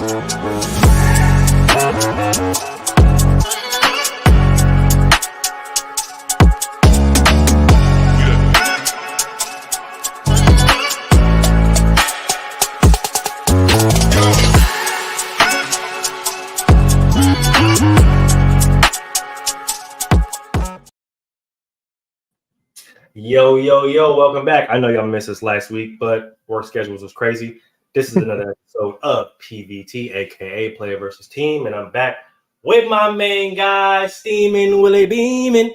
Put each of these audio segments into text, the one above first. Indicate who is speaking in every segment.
Speaker 1: Yo, welcome back. I know y'all missed us last week, but work schedules was crazy. This is another episode of PVT, aka Player versus Team, and I'm back with my main guy, Steaming Willie Beeman.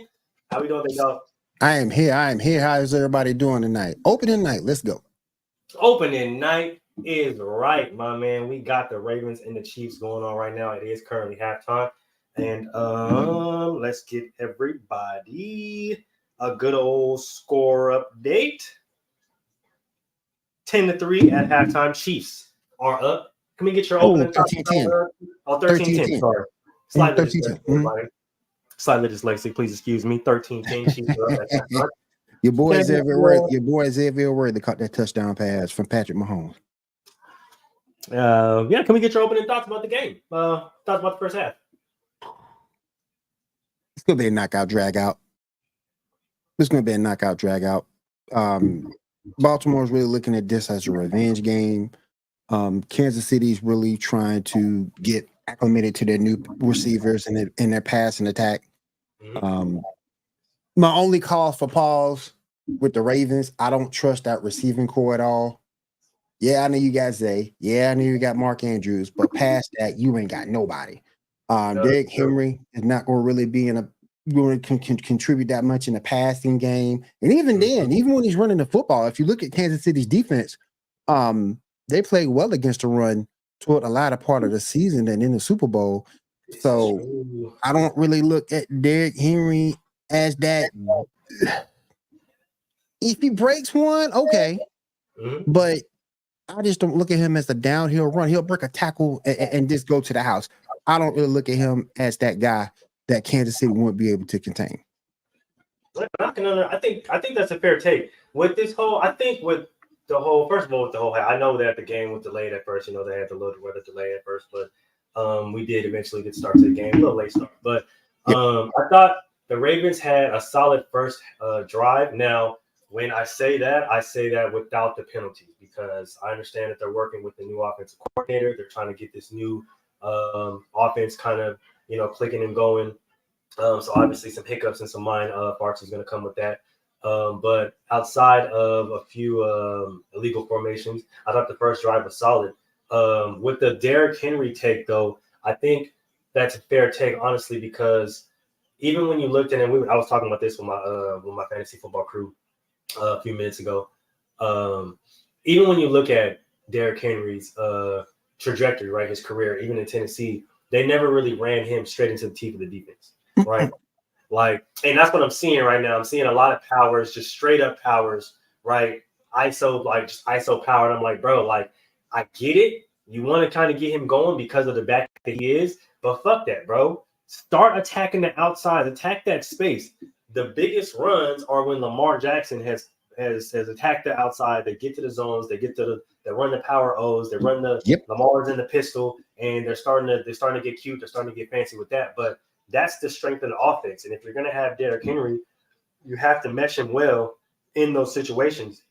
Speaker 1: How we doing, big dog?
Speaker 2: I am here. How is everybody doing tonight? Opening night. Let's go.
Speaker 1: Opening night is right, my man. We got the Ravens and the Chiefs going on right now. It is currently halftime. And let's get everybody a good old score update. 10-3 at halftime. Chiefs are up. Can we get your opening?
Speaker 2: 13-10.
Speaker 1: 13-10. Sorry. Slightly dyslexic. Please excuse me. 13-10. Chiefs are up at halftime.
Speaker 2: Your boys everywhere to cut that touchdown pass from Patrick Mahomes.
Speaker 1: Can we get your opening thoughts about the game? Thoughts about the first half?
Speaker 2: It's gonna be a knockout drag out. Baltimore's really looking at this as a revenge game. Kansas City's really trying to get acclimated to their new receivers and in their pass and attack. My only call for pause with the Ravens, I don't trust that receiving core at all. Yeah, I know you got Zay. Yeah, I know you got Mark Andrews, but past that, you ain't got nobody. Derrick Henry is not going to really be going to contribute that much in the passing game. And even then, even when he's running the football, if you look at Kansas City's defense, they played well against the run toward a latter part of the season and in the Super Bowl. So I don't really look at Derrick Henry as that. If he breaks one, okay. But I just don't look at him as a downhill run. He'll break a tackle and just go to the house. I don't really look at him as that guy that Kansas City won't be able to contain.
Speaker 1: I think that's a fair take. With this whole, I think with the whole, first of all, with the whole, I know that the game was delayed at first. You know, they had the little weather delay at first, but we did eventually get started to the game, a little late start. But I thought the Ravens had a solid first drive. Now, when I say that without the penalties, because I understand that they're working with the new offensive coordinator. They're trying to get this new offense kind of, clicking and going. So obviously some hiccups and some mind parts is going to come with that. But outside of a few illegal formations, I thought the first drive was solid. With the Derrick Henry take, though, I think that's a fair take, honestly, because even when you looked at it, I was talking about this with my fantasy football crew a few minutes ago. Even when you look at Derrick Henry's trajectory, right, his career, even in Tennessee, they never really ran him straight into the teeth of the defense, right? And that's what I'm seeing right now. I'm seeing a lot of powers, just straight up powers, right? Just ISO power. And I'm like, bro, I get it. You want to kind of get him going because of the back that he is, but fuck that, bro. Start attacking the outside, attack that space. The biggest runs are when Lamar Jackson has attacked the outside. They get to the zones, they run the power O's, they run the Lamar's in the pistol, and they're starting to get cute, they're starting to get fancy with that. But that's the strength of the offense. And if you're gonna have Derrick Henry, you have to mesh him well in those situations.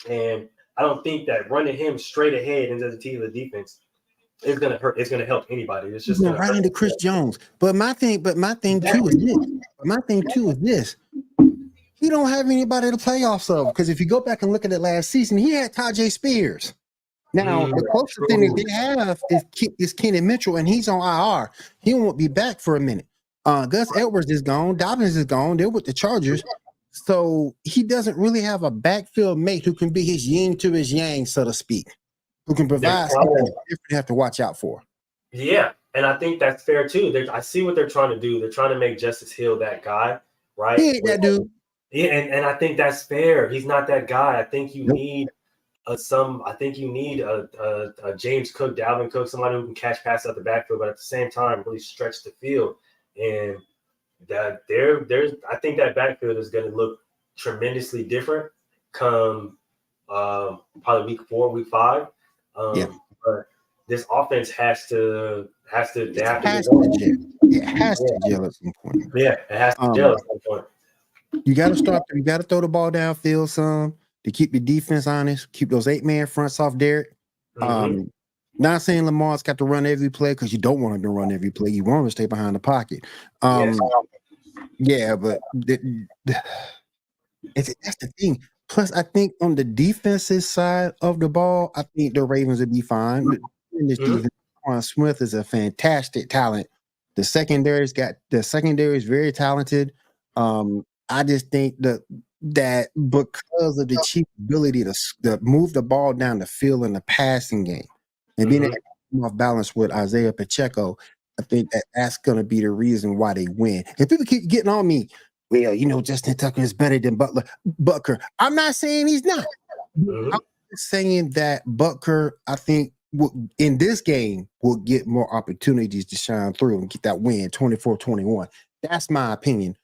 Speaker 1: And I don't think that running him straight ahead into the teeth of the defense is gonna hurt. It's gonna help anybody. It's just gonna
Speaker 2: right into Chris Jones. But my thing too is this. He don't have anybody to playoffs of, because if you go back and look at it last season, he had Tajay Spears. Now the closest thing that they have is Kenny Mitchell, and he's on IR. He won't be back for a minute. Gus Edwards is gone. Dobbins is gone. They're with the Chargers. So he doesn't really have a backfield mate who can be his yin to his yang, so to speak, who can provide something different you have to watch out for.
Speaker 1: Yeah, and I think that's fair too. I see what they're trying to do. They're trying to make Justice Hill that guy, right?
Speaker 2: He ain't that dude.
Speaker 1: Yeah, and I think that's fair. He's not that guy. I think you need a James Cook, Dalvin Cook, somebody who can catch passes out the backfield, but at the same time really stretch the field. And I think that backfield is going to look tremendously different come probably week 4, week 5. But this offense has to
Speaker 2: It
Speaker 1: they have to get
Speaker 2: has to
Speaker 1: going.
Speaker 2: gel. It has to gel at some point.
Speaker 1: Yeah, it has to gel at some point.
Speaker 2: You got to start. You got to throw the ball downfield some to keep the defense honest. Keep those 8-man fronts off Derek. Not saying Lamar's got to run every play because you don't want him to run every play. You want him to stay behind the pocket.
Speaker 1: Yes.
Speaker 2: Yeah, but that's the thing. Plus, I think on the defensive side of the ball, I think the Ravens would be fine. In this defense, Quan Smith is a fantastic talent. The secondary is very talented. I just think that because of the Chiefs' ability to move the ball down the field in the passing game and being able to come off balance with Isaiah Pacheco, I think that's going to be the reason why they win. And people keep getting on me. Well, Justin Tucker is better than Butker. I'm not saying he's not. I'm saying that Butker, I think, in this game, will get more opportunities to shine through and get that win 24-21. That's my opinion.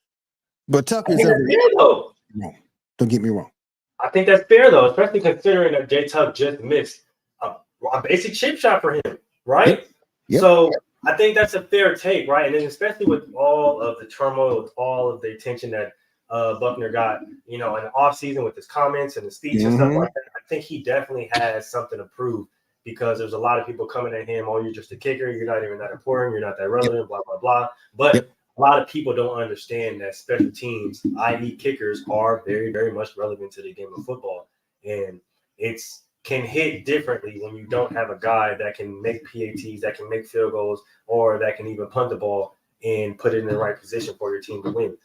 Speaker 2: But Tucker's
Speaker 1: fair, though.
Speaker 2: Wrong. Don't get me wrong.
Speaker 1: I think that's fair, though, especially considering that J Tuck just missed a basic chip shot for him, right?
Speaker 2: Yep.
Speaker 1: So I think that's a fair take, right? And then especially with all of the turmoil, with all of the attention that Buckner got, in the offseason with his comments and his speech and stuff like that, I think he definitely has something to prove because there's a lot of people coming at him, oh, you're just a kicker, you're not even that important, you're not that relevant, blah, blah, blah. But a lot of people don't understand that special teams, i.e. kickers, are very, very much relevant to the game of football. And it's can hit differently when you don't have a guy that can make PATs, that can make field goals, or that can even punt the ball and put it in the right position for your team to win.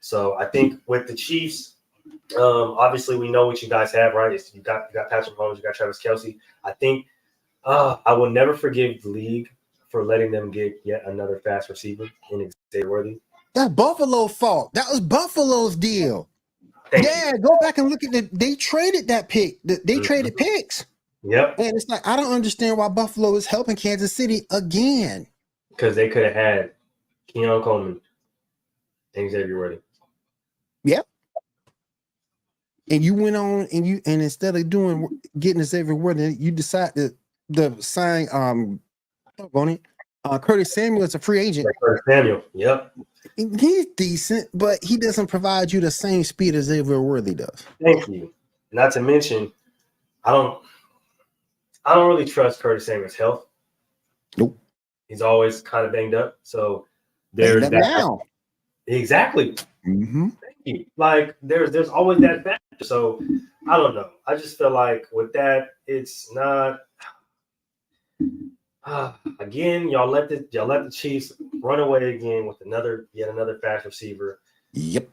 Speaker 1: So I think with the Chiefs, obviously we know what you guys have, right? You got Patrick Mahomes, you got Travis Kelce. I think I will never forgive the league for letting them get yet another fast receiver in Xavier Worthy.
Speaker 2: That's Buffalo's fault. That was Buffalo's deal. Go back and look at they traded that pick. They traded picks.
Speaker 1: Yep.
Speaker 2: And it's like, I don't understand why Buffalo is helping Kansas City again.
Speaker 1: Because they could have had Keon Coleman and Xavier Worthy.
Speaker 2: Yep. And you went on and instead of getting Xavier Worthy, you decided to sign Curtis Samuel as a free agent.
Speaker 1: Curtis Samuel, yep.
Speaker 2: He's decent, but he doesn't provide you the same speed as Xavier Worthy does.
Speaker 1: Thank you. Not to mention, I don't really trust Curtis Samuel's health.
Speaker 2: Nope.
Speaker 1: He's always kind of banged up. So there's that
Speaker 2: now.
Speaker 1: Exactly.
Speaker 2: Mm-hmm.
Speaker 1: Thank you. Like there's always that factor. So I don't know. I just feel like with that, it's not. Again, y'all let the Chiefs run away again with yet another fast receiver.
Speaker 2: Yep.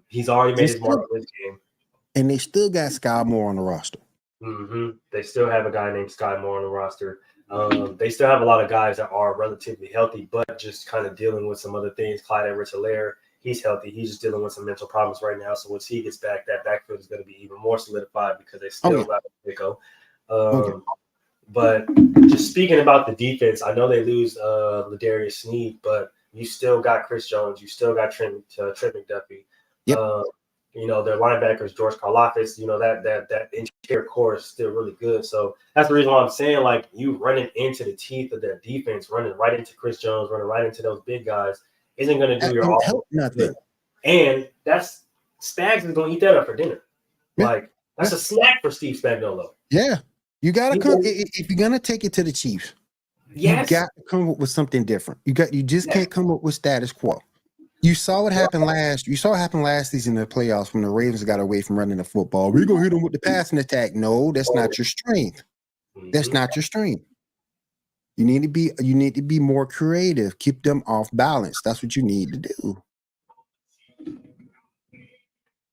Speaker 1: He's already made his mark in this game.
Speaker 2: And they still got Sky Moore on the roster.
Speaker 1: Mm-hmm. They still have a guy named Sky Moore on the roster. They still have a lot of guys that are relatively healthy, but just kind of dealing with some other things. Clyde Edwards-Helaire, he's healthy. He's just dealing with some mental problems right now. So once he gets back, that backfield is going to be even more solidified because they still got Pico. But just speaking about the defense, I know they lose Ladarius Sneed, but you still got Chris Jones. You still got Trent McDuffie.
Speaker 2: Yep.
Speaker 1: Their linebackers, George Karlaftis, that interior core is still really good. So that's the reason why I'm saying, like, you running into the teeth of their defense, running right into Chris Jones, running right into those big guys isn't going to do your offense nothing. And Spags is going to eat that up for dinner. Yeah. Like, that's a snack for Steve Spagnuolo.
Speaker 2: Yeah. You got to come if you're going to take it to the Chiefs. Yes. You got to come up with something different. You just can't come up with status quo. You saw what happened last season in the playoffs when the Ravens got away from running the football. We're gonna hit them with the passing attack. No, that's not your strength. That's not your strength. You need to be more creative. Keep them off balance. That's what you need to do.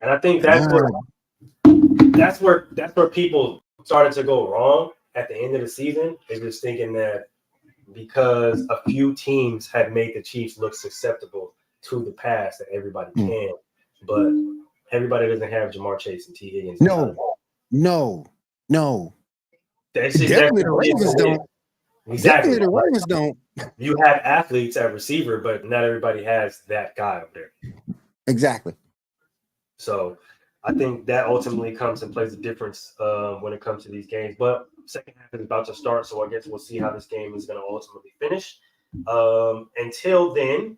Speaker 1: And I think that's where people started to go wrong at the end of the season. Is just thinking that because a few teams had made the Chiefs look susceptible to the pass that everybody can, but everybody doesn't have Jamar Chase and T. Higgins.
Speaker 2: No.
Speaker 1: Definitely
Speaker 2: the Ravens don't.
Speaker 1: Exactly.
Speaker 2: Definitely the Ravens don't.
Speaker 1: You have athletes at receiver, but not everybody has that guy up there.
Speaker 2: Exactly.
Speaker 1: So I think that ultimately comes and plays a difference when it comes to these games. But second half is about to start, so I guess we'll see how this game is going to ultimately finish. Until then,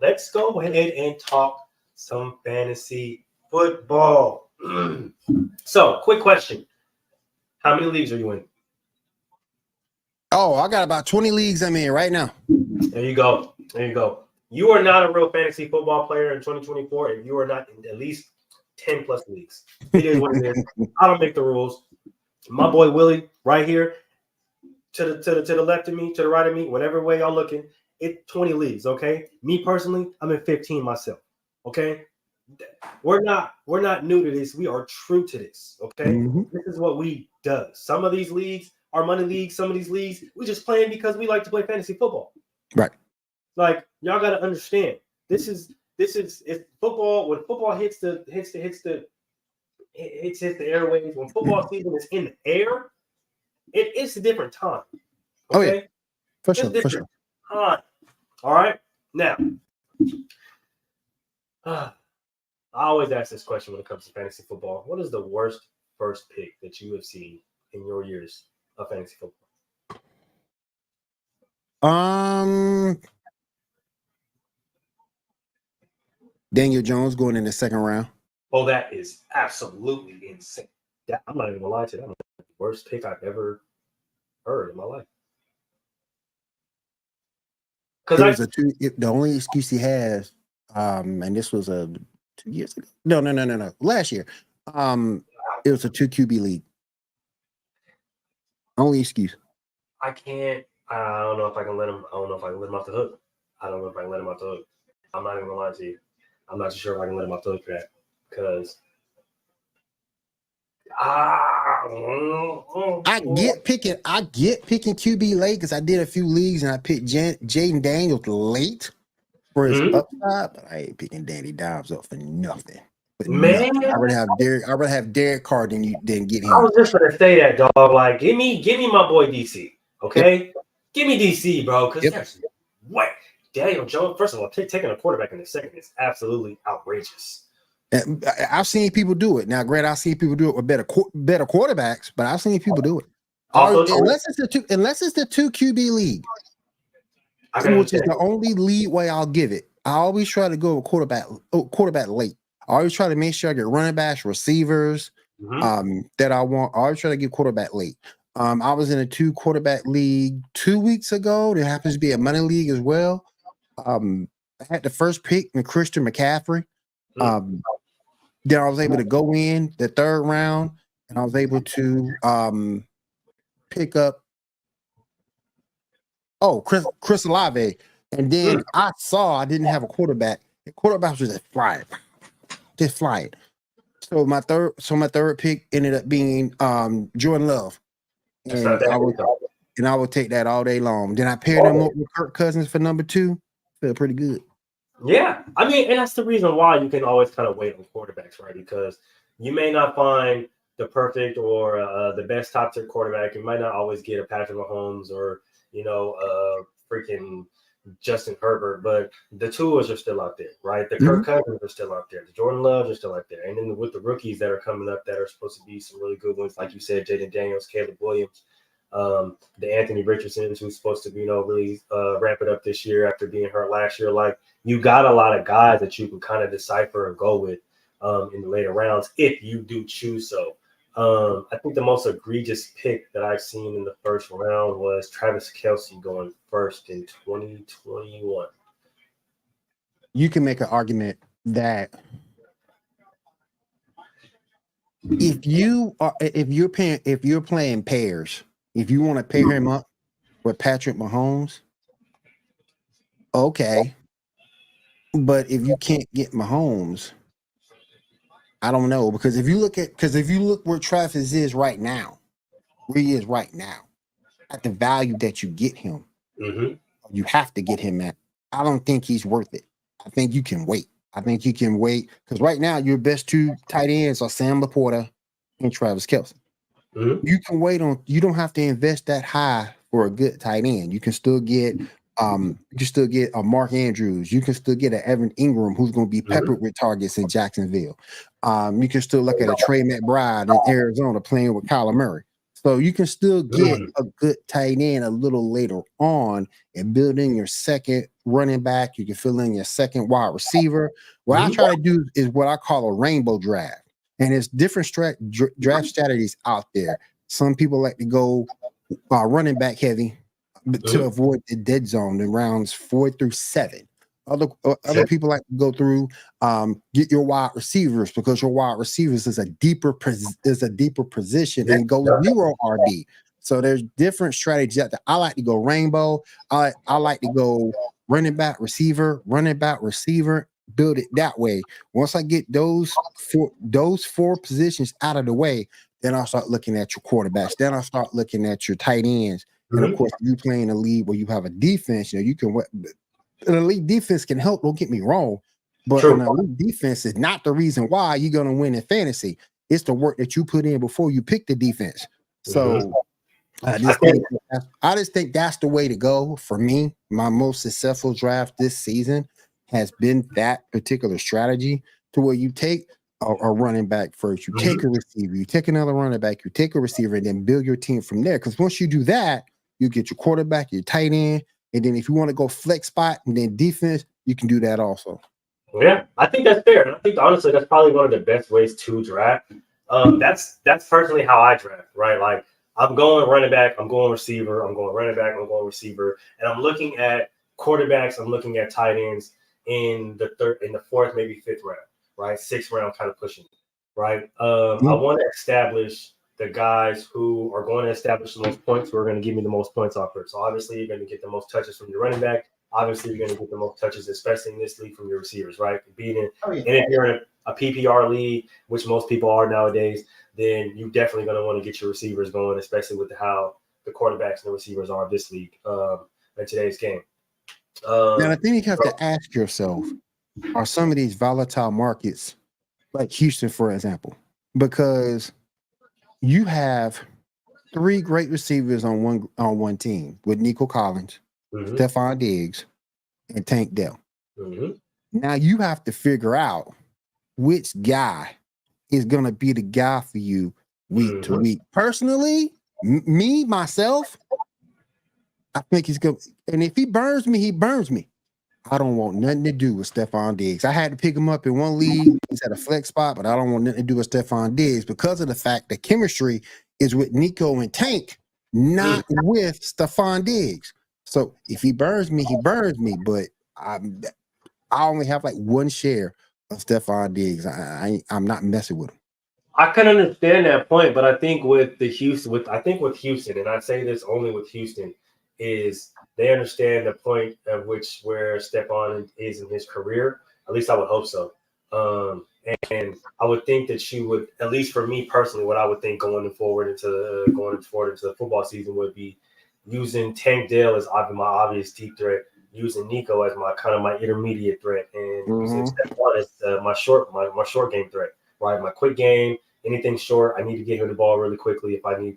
Speaker 1: let's go ahead and talk some fantasy football. So, quick question: how many leagues are you in?
Speaker 2: Oh, I got about 20 leagues I'm in right now.
Speaker 1: There you go. There you go. You are not a real fantasy football player in 2024 if you are not in at least 10 plus leagues. It is what it is. I don't make the rules. My boy Willie, right here, to the left of me, to the right of me, whatever way y'all looking, it's 20 leagues. Okay. Me personally, I'm in 15 myself. Okay. We're not new to this. We are true to this. Okay.
Speaker 2: Mm-hmm.
Speaker 1: This is what we do. Some of these leagues are money leagues. Some of these leagues we just playing because we like to play fantasy football.
Speaker 2: Right.
Speaker 1: Like y'all got to understand. This is if football when football hits the airwaves, when football season is in the air, it's a different time. Okay?
Speaker 2: Oh yeah, for
Speaker 1: It's
Speaker 2: sure,
Speaker 1: a different time. All right. Now, I always ask this question when it comes to fantasy football. What is the worst first pick that you have seen in your years of fantasy football?
Speaker 2: Daniel Jones going in the second round.
Speaker 1: Oh, that is absolutely insane. I'm not even gonna lie to you. That's the worst pick I've ever heard in my life.
Speaker 2: Because the only excuse he has, and this was 2 years ago. No, last year. It was a 2 QB league. Only excuse.
Speaker 1: I don't know if I can let him. I don't know if I can let him off the hook. I don't know if I can let him off the hook. I'm not even gonna lie to you. I'm not too sure if I can let him off the hook for that because
Speaker 2: I get picking QB late because I did a few leagues and I picked Jaden Daniels late for his upside, but I ain't picking Danny Dimes up for nothing.
Speaker 1: Man,
Speaker 2: I would have Derek Carr than get him.
Speaker 1: I was just gonna say that, dog. Like, give me my boy DC. Okay, yep. Give me DC, bro. Because there's what Daniel Jones. First of all, taking a quarterback in the second is absolutely outrageous.
Speaker 2: And I've seen people do it. Now, granted, I've seen people do it with better quarterbacks, but I've seen people do it. Unless it's the 2 QB league, which is the only leeway I'll give it. I always try to go with quarterback late. I always try to make sure I get running backs, receivers that I want. I always try to get quarterback late. I was in a 2 quarterback league 2 weeks ago. There happens to be a money league as well. I had the first pick in Christian McCaffrey. Then I was able to go in the third round, and I was able to pick up Chris Olave. And then I saw I didn't have a quarterback. The quarterback was just flying. So my third pick ended up being Jordan Love, and I would take that all day long. Then I paired him up with Kirk Cousins for number 2. Feel pretty good.
Speaker 1: Yeah, I mean, and that's the reason why you can always kind of wait on quarterbacks, right? Because you may not find the perfect or the best top tier quarterback. You might not always get a Patrick Mahomes or freaking Justin Herbert, but the tools are still out there, right? The Kirk Cousins are still out there. The Jordan Loves are still out there. And then with the rookies that are coming up that are supposed to be some really good ones, like you said, Jaden Daniels, Caleb Williams, the Anthony Richardsons, who's supposed to be, really ramp it up this year after being hurt last year. Like, you got a lot of guys that you can kind of decipher and go with in the later rounds if you do choose so. I think the most egregious pick that I've seen in the first round was Travis Kelce going first in 2021.
Speaker 2: You can make an argument that if you're playing pairs, if you want to pair him up with Patrick Mahomes, okay. But if you can't get Mahomes, I don't know, because if you look where Travis is right now, where he is right now, at the value that you get him, you have to get him at. I don't think he's worth it. I think you can wait. Because right now your best 2 tight ends are Sam Laporta and Travis Kelce. You can wait on. You don't have to invest that high for a good tight end. You can still get You can still get a Mark Andrews. You can still get an Evan Ingram who's going to be
Speaker 1: Mm-hmm.
Speaker 2: peppered with targets in Jacksonville. You can still look at a Trey McBride in Arizona playing with Kyler Murray. So you can still get a good tight end a little later on and build in your second running back. You can fill in your second wide receiver. What I try to do is what I call a rainbow draft. And there's different draft strategies out there. Some people like to go running back heavy to avoid the dead zone in rounds 4 through 7. Other people like to go through get your wide receivers because your wide receivers is a deeper position and go 0 RB. So there's different strategies out there. I like to go rainbow. I like to go running back receiver, build it that way. Once I get those four positions out of the way, then I'll start looking at your quarterbacks. Then I'll start looking at your tight ends. And of course, you play in a league where you have a defense, you can an elite defense can help. Don't get me wrong, but an elite defense is not the reason why you're going to win in fantasy. It's the work that you put in before you pick the defense. So I just think that's the way to go for me. My most successful draft this season has been that particular strategy to where you take a running back first, you take a receiver, you take another running back, you take a receiver, and then build your team from there. Because once you do that, you get your quarterback, your tight end, and then if you want to go flex spot and then defense, you can do that also.
Speaker 1: Yeah, I think that's fair. And I think honestly, that's probably one of the best ways to draft. That's personally how I draft, right? Like I'm going running back, I'm going receiver, I'm going running back, I'm going receiver, and I'm looking at quarterbacks, I'm looking at tight ends in the fourth, maybe fifth round, right? Sixth round, kind of pushing, right? I want to establish the guys who are going to establish the most points, who are going to give me the most points off it. So obviously, you're going to get the most touches from your running back. Obviously, you're going to get the most touches, especially in this league, from your receivers, right? And if you're in a PPR league, which most people are nowadays, then you're definitely going to want to get your receivers going, especially with how the quarterbacks and the receivers are in this league in today's game.
Speaker 2: Now, I think you have to ask yourself, are some of these volatile markets like Houston, for example, because you have 3 great receivers on one team with Nico Collins, Stephon Diggs, and Tank Dell. Now you have to figure out which guy is going to be the guy for you week to week. Personally, myself, I think he's good. And if he burns me, he burns me. I don't want nothing to do with Stephon Diggs. I had to pick him up in one league. He's at a flex spot, but I don't want nothing to do with Stephon Diggs because of the fact that chemistry is with Nico and Tank, not with Stephon Diggs. So if he burns me, he burns me. But I only have like one share of Stephon Diggs. I'm not messing with him.
Speaker 1: I can understand that point, but I think with Houston, and I say this only with Houston, is they understand the point at which where Stephon is in his career. At least I would hope so. And I would think that she would, at least for me personally, what I would think going forward into the football season would be using Tank Dell as my obvious deep threat, using Nico as my intermediate threat, and using Stephon as my short game threat. Right, my quick game, anything short, I need to get him the ball really quickly. If I need a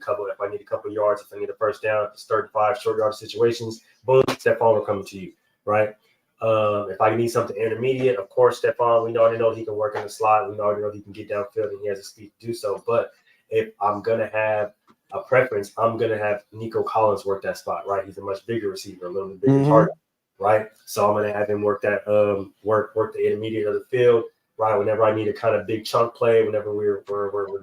Speaker 1: couple yards, if I need a first down, if it's 35 short yard situations, boom, Stephon will come to you, right? If I need something intermediate, of course, Stephon, we already know he can work in the slot. We already know he can get downfield and he has the speed to do so. But if I'm going to have a preference, I'm going to have Nico Collins work that spot, right? He's a much bigger receiver, a little bit bigger target, right? So I'm going to have him work that work the intermediate of the field. Right, whenever I need a kind of big chunk play, whenever we're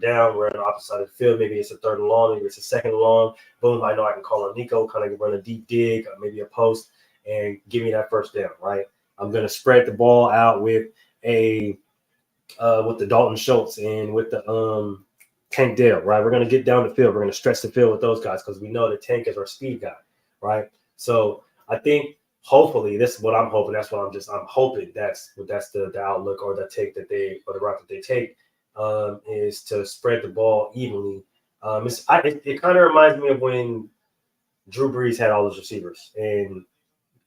Speaker 1: down, we're on the opposite side of the field. Maybe it's a third and long, maybe it's a second and long. Boom, I know I can call on Nico, kind of run a deep dig, maybe a post, and give me that first down. Right, I'm gonna spread the ball out with the Dalton Schultz and with the Tank Dell. Right, we're gonna get down the field. We're gonna stretch the field with those guys because we know that Tank is our speed guy. Right, so I think. Hopefully, this is what I'm hoping. That's what I'm hoping that's the outlook or the take that the route that they take is to spread the ball evenly. It kind of reminds me of when Drew Brees had all those receivers in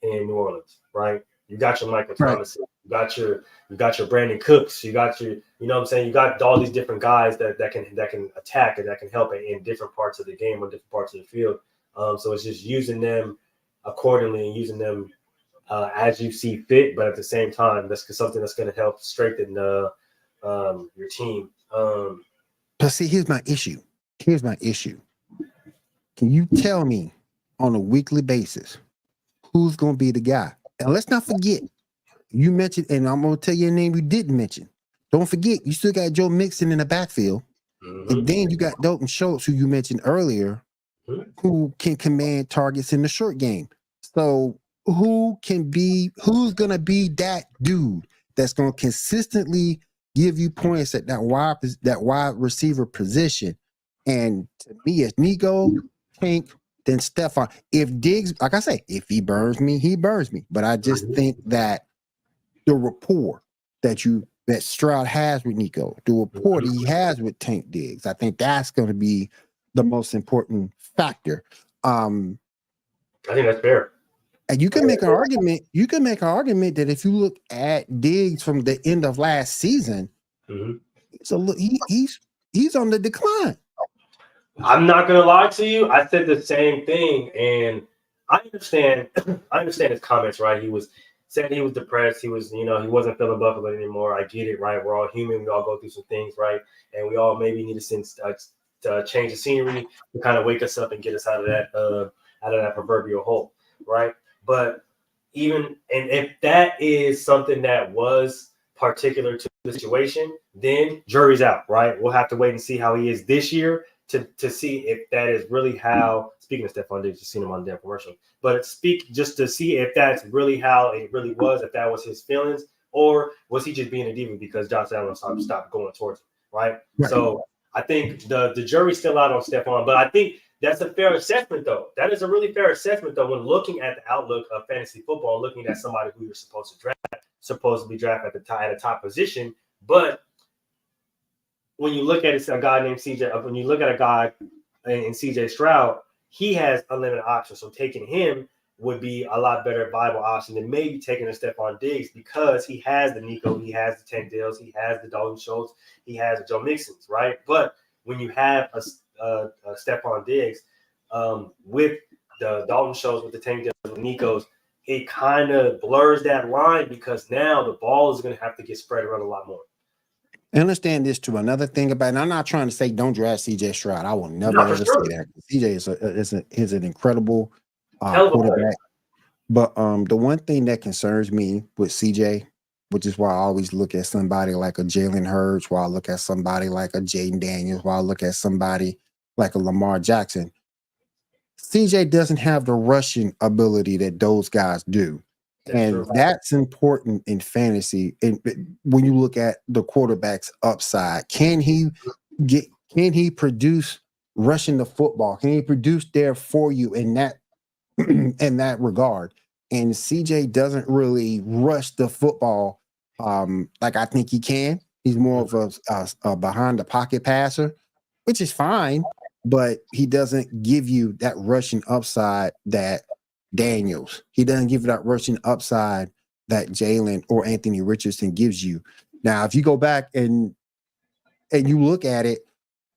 Speaker 1: New Orleans, right? You got your Michael Thomas, you got your Brandon Cooks, you got your, you know what I'm saying? You got all these different guys that can attack and that can help in different parts of the game or different parts of the field. So it's just using them accordingly and using them as you see fit. But at the same time, that's something that's going to help strengthen your team.
Speaker 2: But see, here's my issue. Here's my issue. Can you tell me on a weekly basis who's going to be the guy? And let's not forget, you mentioned, and I'm going to tell you a name you didn't mention. Don't forget, you still got Joe Mixon in the backfield.
Speaker 1: Mm-hmm.
Speaker 2: And then you got Dalton Schultz, who you mentioned earlier, who can command targets in the short game. So who's going to be that dude that's going to consistently give you points at that wide receiver position? And to me, it's Nico, Tank, then Stephon. If Diggs, like I say, if he burns me, he burns me. But I just think that the rapport that Stroud has with Nico, the rapport he has with Tank Diggs, I think that's going to be the most important factor.
Speaker 1: I think that's fair.
Speaker 2: And you can make an argument. You can make an argument that if you look at Diggs from the end of last season, so he's on the decline.
Speaker 1: I'm not gonna lie to you. I said the same thing, and I understand. I understand his comments. Right? He said he was depressed. He was, he wasn't feeling Buffalo anymore. I get it. Right? We're all human. We all go through some things. Right? And we all maybe need to change the scenery to kind of wake us up and get us out of that proverbial hole. Right? But and if that is something that was particular to the situation, then jury's out. Right? We'll have to wait and see how he is this year. To see if that is really how, speaking of Stephon Diggs, you've seen him on the damn commercial, but just to see if that's really how it really was, if that was his feelings, or was he just being a diva because Josh Allen stopped going towards him, right? So I think the jury's still out on Stephon, but I think that's a fair assessment, though. That is a really fair assessment, though, when looking at the outlook of fantasy football, looking at somebody who you're supposed to be drafted at a top position, but when you look at a guy named CJ, when you look at a guy in CJ Stroud, he has unlimited options. So taking him would be a lot better viable option than maybe taking a Stephon Diggs because he has the Nico, he has the Tank Dills, he has the Dalton Schultz, he has the Joe Mixons, right? But when you have a Stephon Diggs with the Dalton Schultz, with the Tank Dills, with the Nikos, it kind of blurs that line because now the ball is going to have to get spread around a lot more.
Speaker 2: I understand this too. Another thing about it, and I'm not trying to say don't draft CJ Stroud. I will never ever say that. CJ is an incredible quarterback. But the one thing that concerns me with CJ, which is why I always look at somebody like a Jalen Hurts, why I look at somebody like a Jaden Daniels, why I look at somebody like a Lamar Jackson, CJ doesn't have the rushing ability that those guys do. That's important in fantasy. And when you look at the quarterback's upside, can he produce rushing the football? Can he produce there for you in that regard? And CJ doesn't really rush the football like I think he can. He's more of a behind the pocket passer, which is fine, but he doesn't give you that rushing upside that Daniels. He doesn't give you that rushing upside that Jalen or Anthony Richardson gives you. Now, if you go back and you look at it,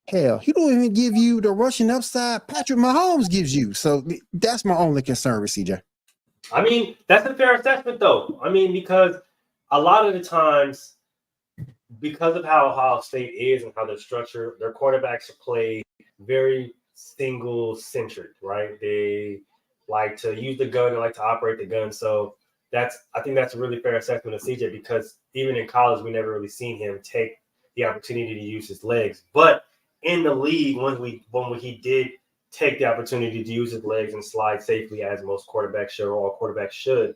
Speaker 2: hell, he don't even give you the rushing upside Patrick Mahomes gives you. So that's my only concern with CJ.
Speaker 1: I mean, that's a fair assessment, though. I mean, because a lot of the times, because of how Ohio State is and how they're structured, their quarterbacks play very single-centered, right? They like to use the gun and like to operate the gun. So I think that's a really fair assessment of CJ because even in college, we never really seen him take the opportunity to use his legs. But in the league, when he did take the opportunity to use his legs and slide safely, as most quarterbacks should, or all quarterbacks should,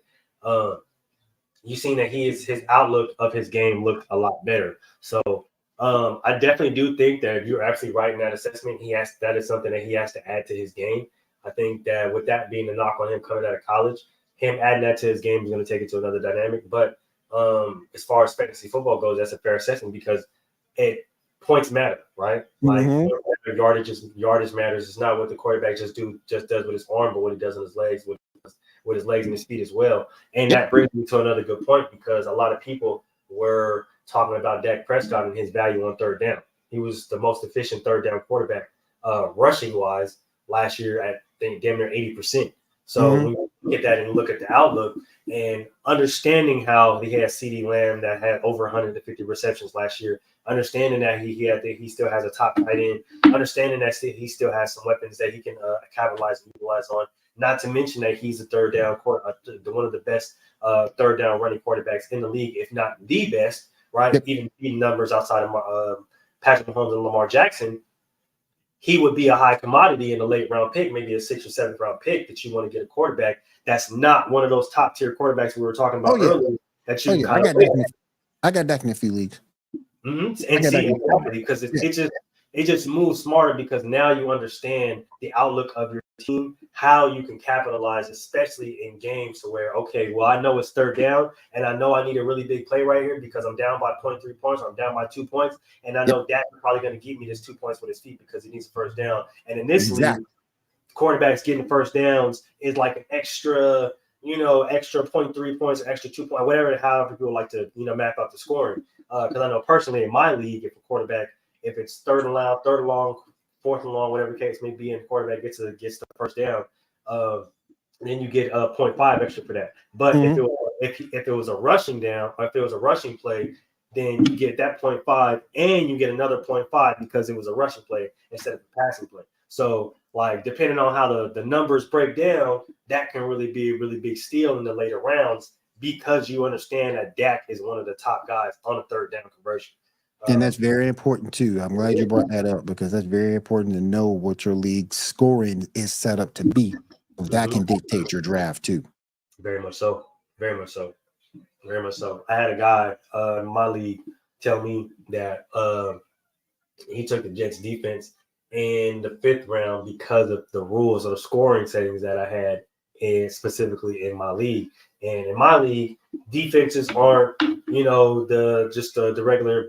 Speaker 1: you've seen that his outlook of his game looked a lot better. So I definitely do think that you're absolutely right in that assessment. That is something that he has to add to his game. I think that with that being the knock on him coming out of college, him adding that to his game is going to take it to another dynamic. But as far as fantasy football goes, that's a fair assessment because points matter, right? Like yardage matters. It's not what the quarterback just does with his arm, but what he does with his legs, with his legs and his feet as well. And that brings me to another good point because a lot of people were talking about Dak Prescott and his value on third down. He was the most efficient third down quarterback rushing wise last year at damn near 80%. So look at that and look at the outlook and understanding how he had CeeDee Lamb that had over 150 receptions last year, understanding that he still has a top tight end, understanding that he still has some weapons that he can capitalize and utilize on. Not to mention that he's a third down one of the best third down running quarterbacks in the league, if not the best, right?
Speaker 2: Yep.
Speaker 1: Even beating numbers outside of Patrick Mahomes and Lamar Jackson. He would be a high commodity in a late round pick, maybe a 6th or 7th round pick that you want to get a quarterback that's not one of those top tier quarterbacks we were talking about earlier. That you
Speaker 2: I got Dak in a few leagues.
Speaker 1: Mm-hmm. And see, exactly, because it just moves smarter because now you understand the outlook of your team, how you can capitalize, especially in games to where, okay, well, I know it's third down and I know I need a really big play right here because I'm down by 23 points or I'm down by 2 points. And I know Dak is probably going to give me this 2 points with his feet because he needs a first down. And in this league, quarterbacks getting first downs is like an extra, extra 0.3 points, extra 2 points, whatever, however people like to, map out the scoring. Because I know personally in my league, if a quarterback, if it's third and long, fourth and long, whatever the case may be, and the quarterback gets the first down, then you get 0.5 extra for that. But if it was a rushing down, or if it was a rushing play, then you get that 0.5 and you get another 0.5 because it was a rushing play instead of a passing play. So, like, depending on how the numbers break down, that can really be a really big steal in the later rounds because you understand that Dak is one of the top guys on a third down conversion.
Speaker 2: And that's very important too. I'm glad you brought that up because that's very important to know what your league's scoring is set up to be. That can dictate your draft too.
Speaker 1: Very much so. Very much so. Very much so. I had a guy in my league tell me that he took the Jets defense in the 5th round because of the rules or the scoring settings that I had, and specifically in my league. And in my league, defenses aren't, the regular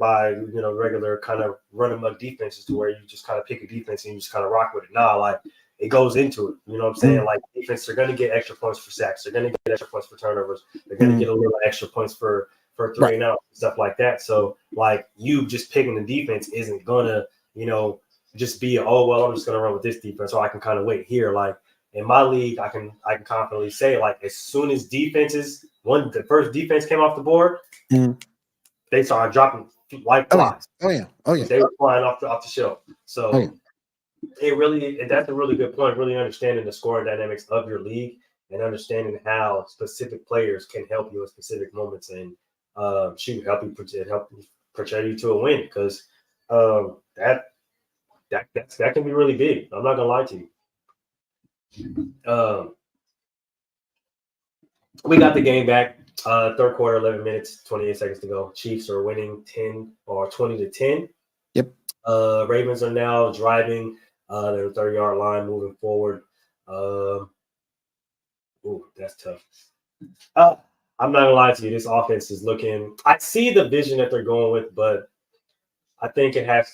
Speaker 1: kind of run amok defenses to where you just kind of pick a defense and you just kind of rock with it. Nah, like it goes into it. You know what I'm saying? Like defense, they're going to get extra points for sacks. They're going to get extra points for turnovers. They're going to get a little extra points for 3 and out, stuff like that. So like you just picking the defense isn't going to, just be, I'm just going to run with this defense so I can kind of wait here. Like in my league, I can confidently say, like, as soon as the first defense came off the board, they started dropping like flies.
Speaker 2: Oh yeah.
Speaker 1: They were flying off the shelf. So that's a really good point. Really understanding the scoring dynamics of your league and understanding how specific players can help you in specific moments and help you portray you to a win because that can be really big. I'm not gonna lie to you. We got the game back. Third quarter, 11 minutes, 28 seconds to go. Chiefs are winning 10 or 20-10.
Speaker 2: Yep.
Speaker 1: Ravens are now driving their 30-yard line, moving forward. That's tough. I'm not gonna lie to you. This offense is looking. I see the vision that they're going with, but I think it's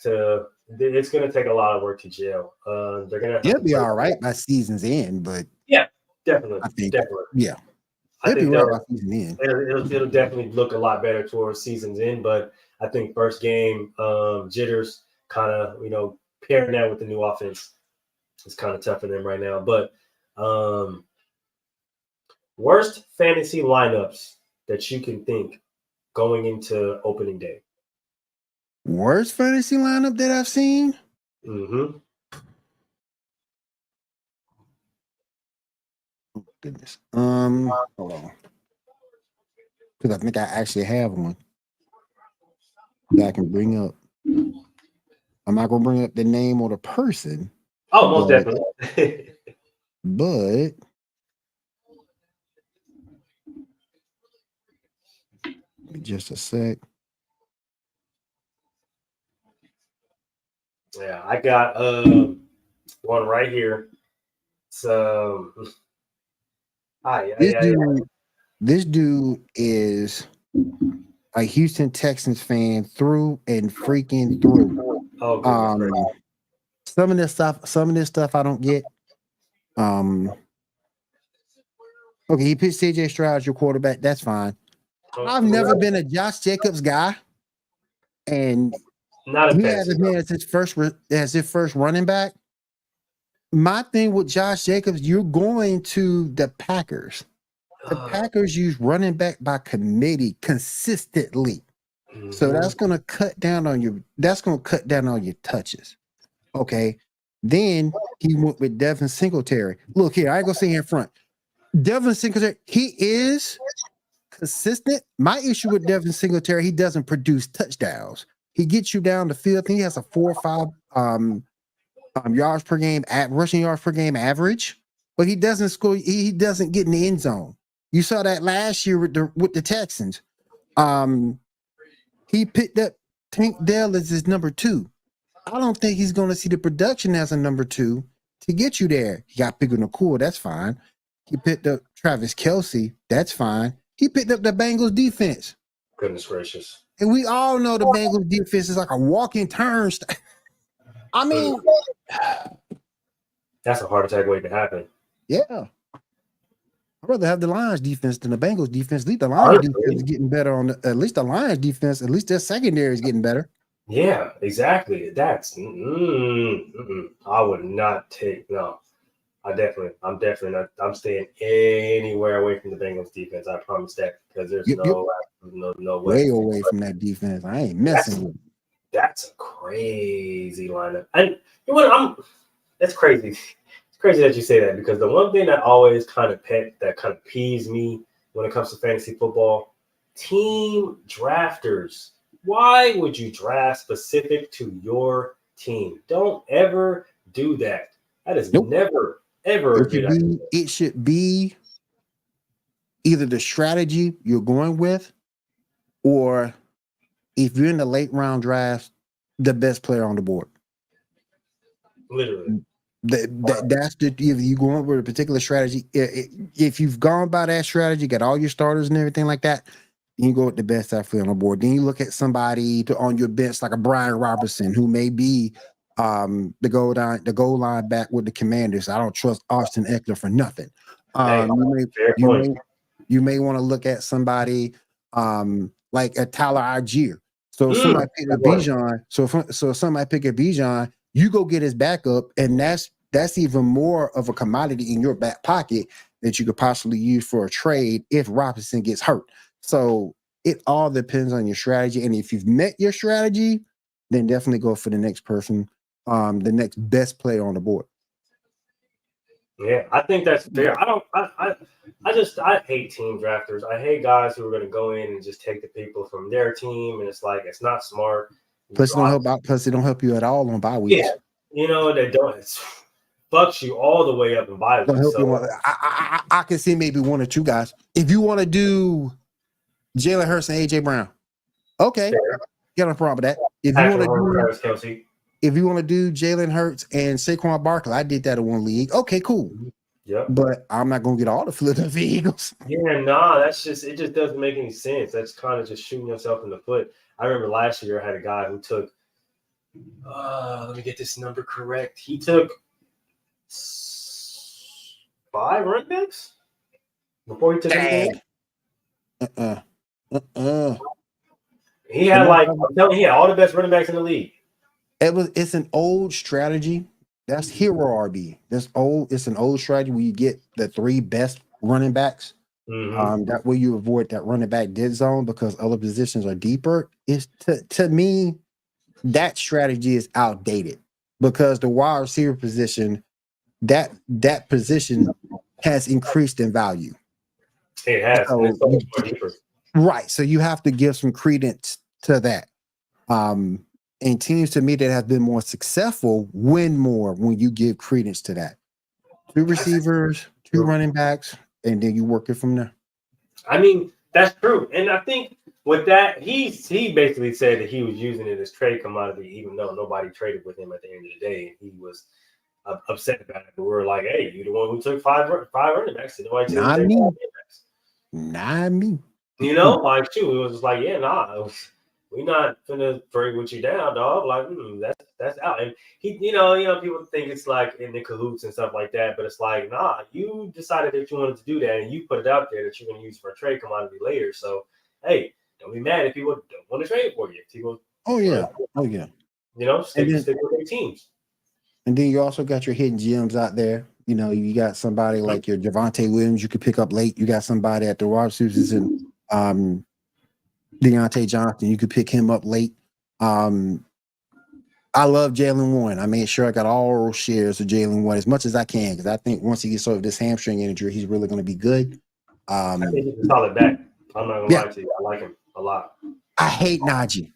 Speaker 1: going to take a lot of work to gel. They're going to.
Speaker 2: It'll be all right by season's end, but
Speaker 1: yeah, definitely.
Speaker 2: Yeah,
Speaker 1: I think
Speaker 2: be right by season's end.
Speaker 1: It'll definitely look a lot better towards season's end, but I think first game jitters kind of pairing that with the new offense is kind of tough for them right now. But worst fantasy lineups that you can think going into opening day.
Speaker 2: Worst fantasy lineup that I've seen?
Speaker 1: Mm-hmm.
Speaker 2: Oh, goodness. Hold on. Because I think I actually have one that I can bring up. I'm not going to bring up the name or the person.
Speaker 1: Oh, most definitely.
Speaker 2: But just a sec.
Speaker 1: Yeah, I got one right here. So,
Speaker 2: this dude is a Houston Texans fan through and freaking through. Some of this stuff I don't get. Okay, he picked CJ Stroud as your quarterback. That's fine. I've never been a Josh Jacobs guy, and
Speaker 1: not
Speaker 2: he has his man as his first running back. My thing with Josh Jacobs, you're going to the Packers. The Packers use running back by committee consistently. So that's going to cut down on your touches. Okay. Then he went with Devin Singletary. Look here, I ain't gonna say here in front. Devin Singletary, he is consistent. My issue with Devin Singletary, he doesn't produce touchdowns. He gets you down the field. I think he has a 4 or 5 yards per game at rushing yards per game average, but he doesn't score. He doesn't get in the end zone. You saw that last year with the Texans. He picked up Tank Dell as his number 2. I don't think he's going to see the production as a number 2 to get you there. He got Pickle Nicole, that's fine. He picked up Travis Kelce, that's fine. He picked up the Bengals defense.
Speaker 1: Goodness gracious.
Speaker 2: And we all know the Bengals defense is like a walking turnstile. I mean,
Speaker 1: that's a heart attack waiting to happen.
Speaker 2: Yeah. I'd rather have the Lions defense than the Bengals defense. At least the Lions defense is getting better at least the Lions defense, at least their secondary is getting better.
Speaker 1: Yeah, exactly. That's I would not take I'm definitely not. I'm staying anywhere away from the Bengals defense. I promise that, because there's no way.
Speaker 2: Way away from that defense. I ain't messing with it.
Speaker 1: That's a crazy lineup. And you know what? That's crazy. It's crazy that you say that, because the one thing that always kind of peeves me when it comes to fantasy football, team drafters. Why would you draft specific to your team? Don't ever do that. That is never, ever a good idea.
Speaker 2: It should be either the strategy you're going with, or if you're in the late round draft, the best player on the board.
Speaker 1: Literally.
Speaker 2: That's if you're going with a particular strategy. If you've gone by that strategy, got all your starters and everything like that, you can go with the best athlete on the board. Then you look at somebody on your bench like a Brian Robertson, who may be the goal line back with the Commanders. I don't trust Austin Eckler for nothing. You may want to look at somebody like a Tyler Algier. So if somebody pick a Bijan, so somebody pick a Bijan, you go get his backup, and that's even more of a commodity in your back pocket that you could possibly use for a trade if Robinson gets hurt. So it all depends on your strategy. And if you've met your strategy, then definitely go for the next person, the next best player on the board.
Speaker 1: Yeah, I think that's fair. I hate team drafters. I hate guys who are going to go in and just take the people from their team, and it's like, it's not smart.
Speaker 2: Plus, they don't help you at all on bye weeks.
Speaker 1: Yeah, they don't. It fucks you all the way up in bye weeks.
Speaker 2: I can see maybe 1 or 2 guys. If you want to do Jalen Hurts and AJ Brown, okay, got no problem with that. If you want to do Jalen Hurts and Saquon Barkley, I did that in one league. Okay, cool.
Speaker 1: Yep.
Speaker 2: But I'm not gonna get all the Philadelphia Eagles.
Speaker 1: Yeah, it just doesn't make any sense. That's kind of just shooting yourself in the foot. I remember last year I had a guy who took let me get this number correct. He took 5 running backs before he took anything. He had he had all the best running backs in the league.
Speaker 2: It's an old strategy. That's hero RB. It's an old strategy where you get the 3 best running backs. That way you avoid that running back dead zone, because other positions are deeper. It's to me, that strategy is outdated, because the wide receiver position, that position has increased in value.
Speaker 1: It has.
Speaker 2: So,
Speaker 1: it's so much more deeper.
Speaker 2: Right. So you have to give some credence to that. And teams, to me, that have been more successful win more when you give credence to that. 2 receivers, 2 running backs, and then you work it from there.
Speaker 1: I mean, that's true. And I think with that, he basically said that he was using it as trade commodity, even though nobody traded with him at the end of the day. He was upset about it. But we were like, hey, you're the one who took 5 running backs.
Speaker 2: Not me. Not me.
Speaker 1: You know, like, shoot, it was just like, yeah, nah. We're not gonna break with you down, dog. Like, that's out. And he, people think it's like in the cahoots and stuff like that, but it's like, nah, you decided that you wanted to do that, and you put it out there that you're gonna use for a trade commodity later. So, hey, don't be mad if people don't want to trade for you. People,
Speaker 2: stick with their teams. And then you also got your hidden gems out there. You know, you got somebody like your Javante Williams you could pick up late. You got somebody at the wide receivers and Deontay Johnson. You could pick him up late. I love Jalen Warren. I made sure I got all shares of Jalen Warren as much as I can because I think once he gets over this hamstring injury, he's really going to be good.
Speaker 1: I think he's a solid back. I'm not gonna lie to you. I like him a lot.
Speaker 2: I hate Najee,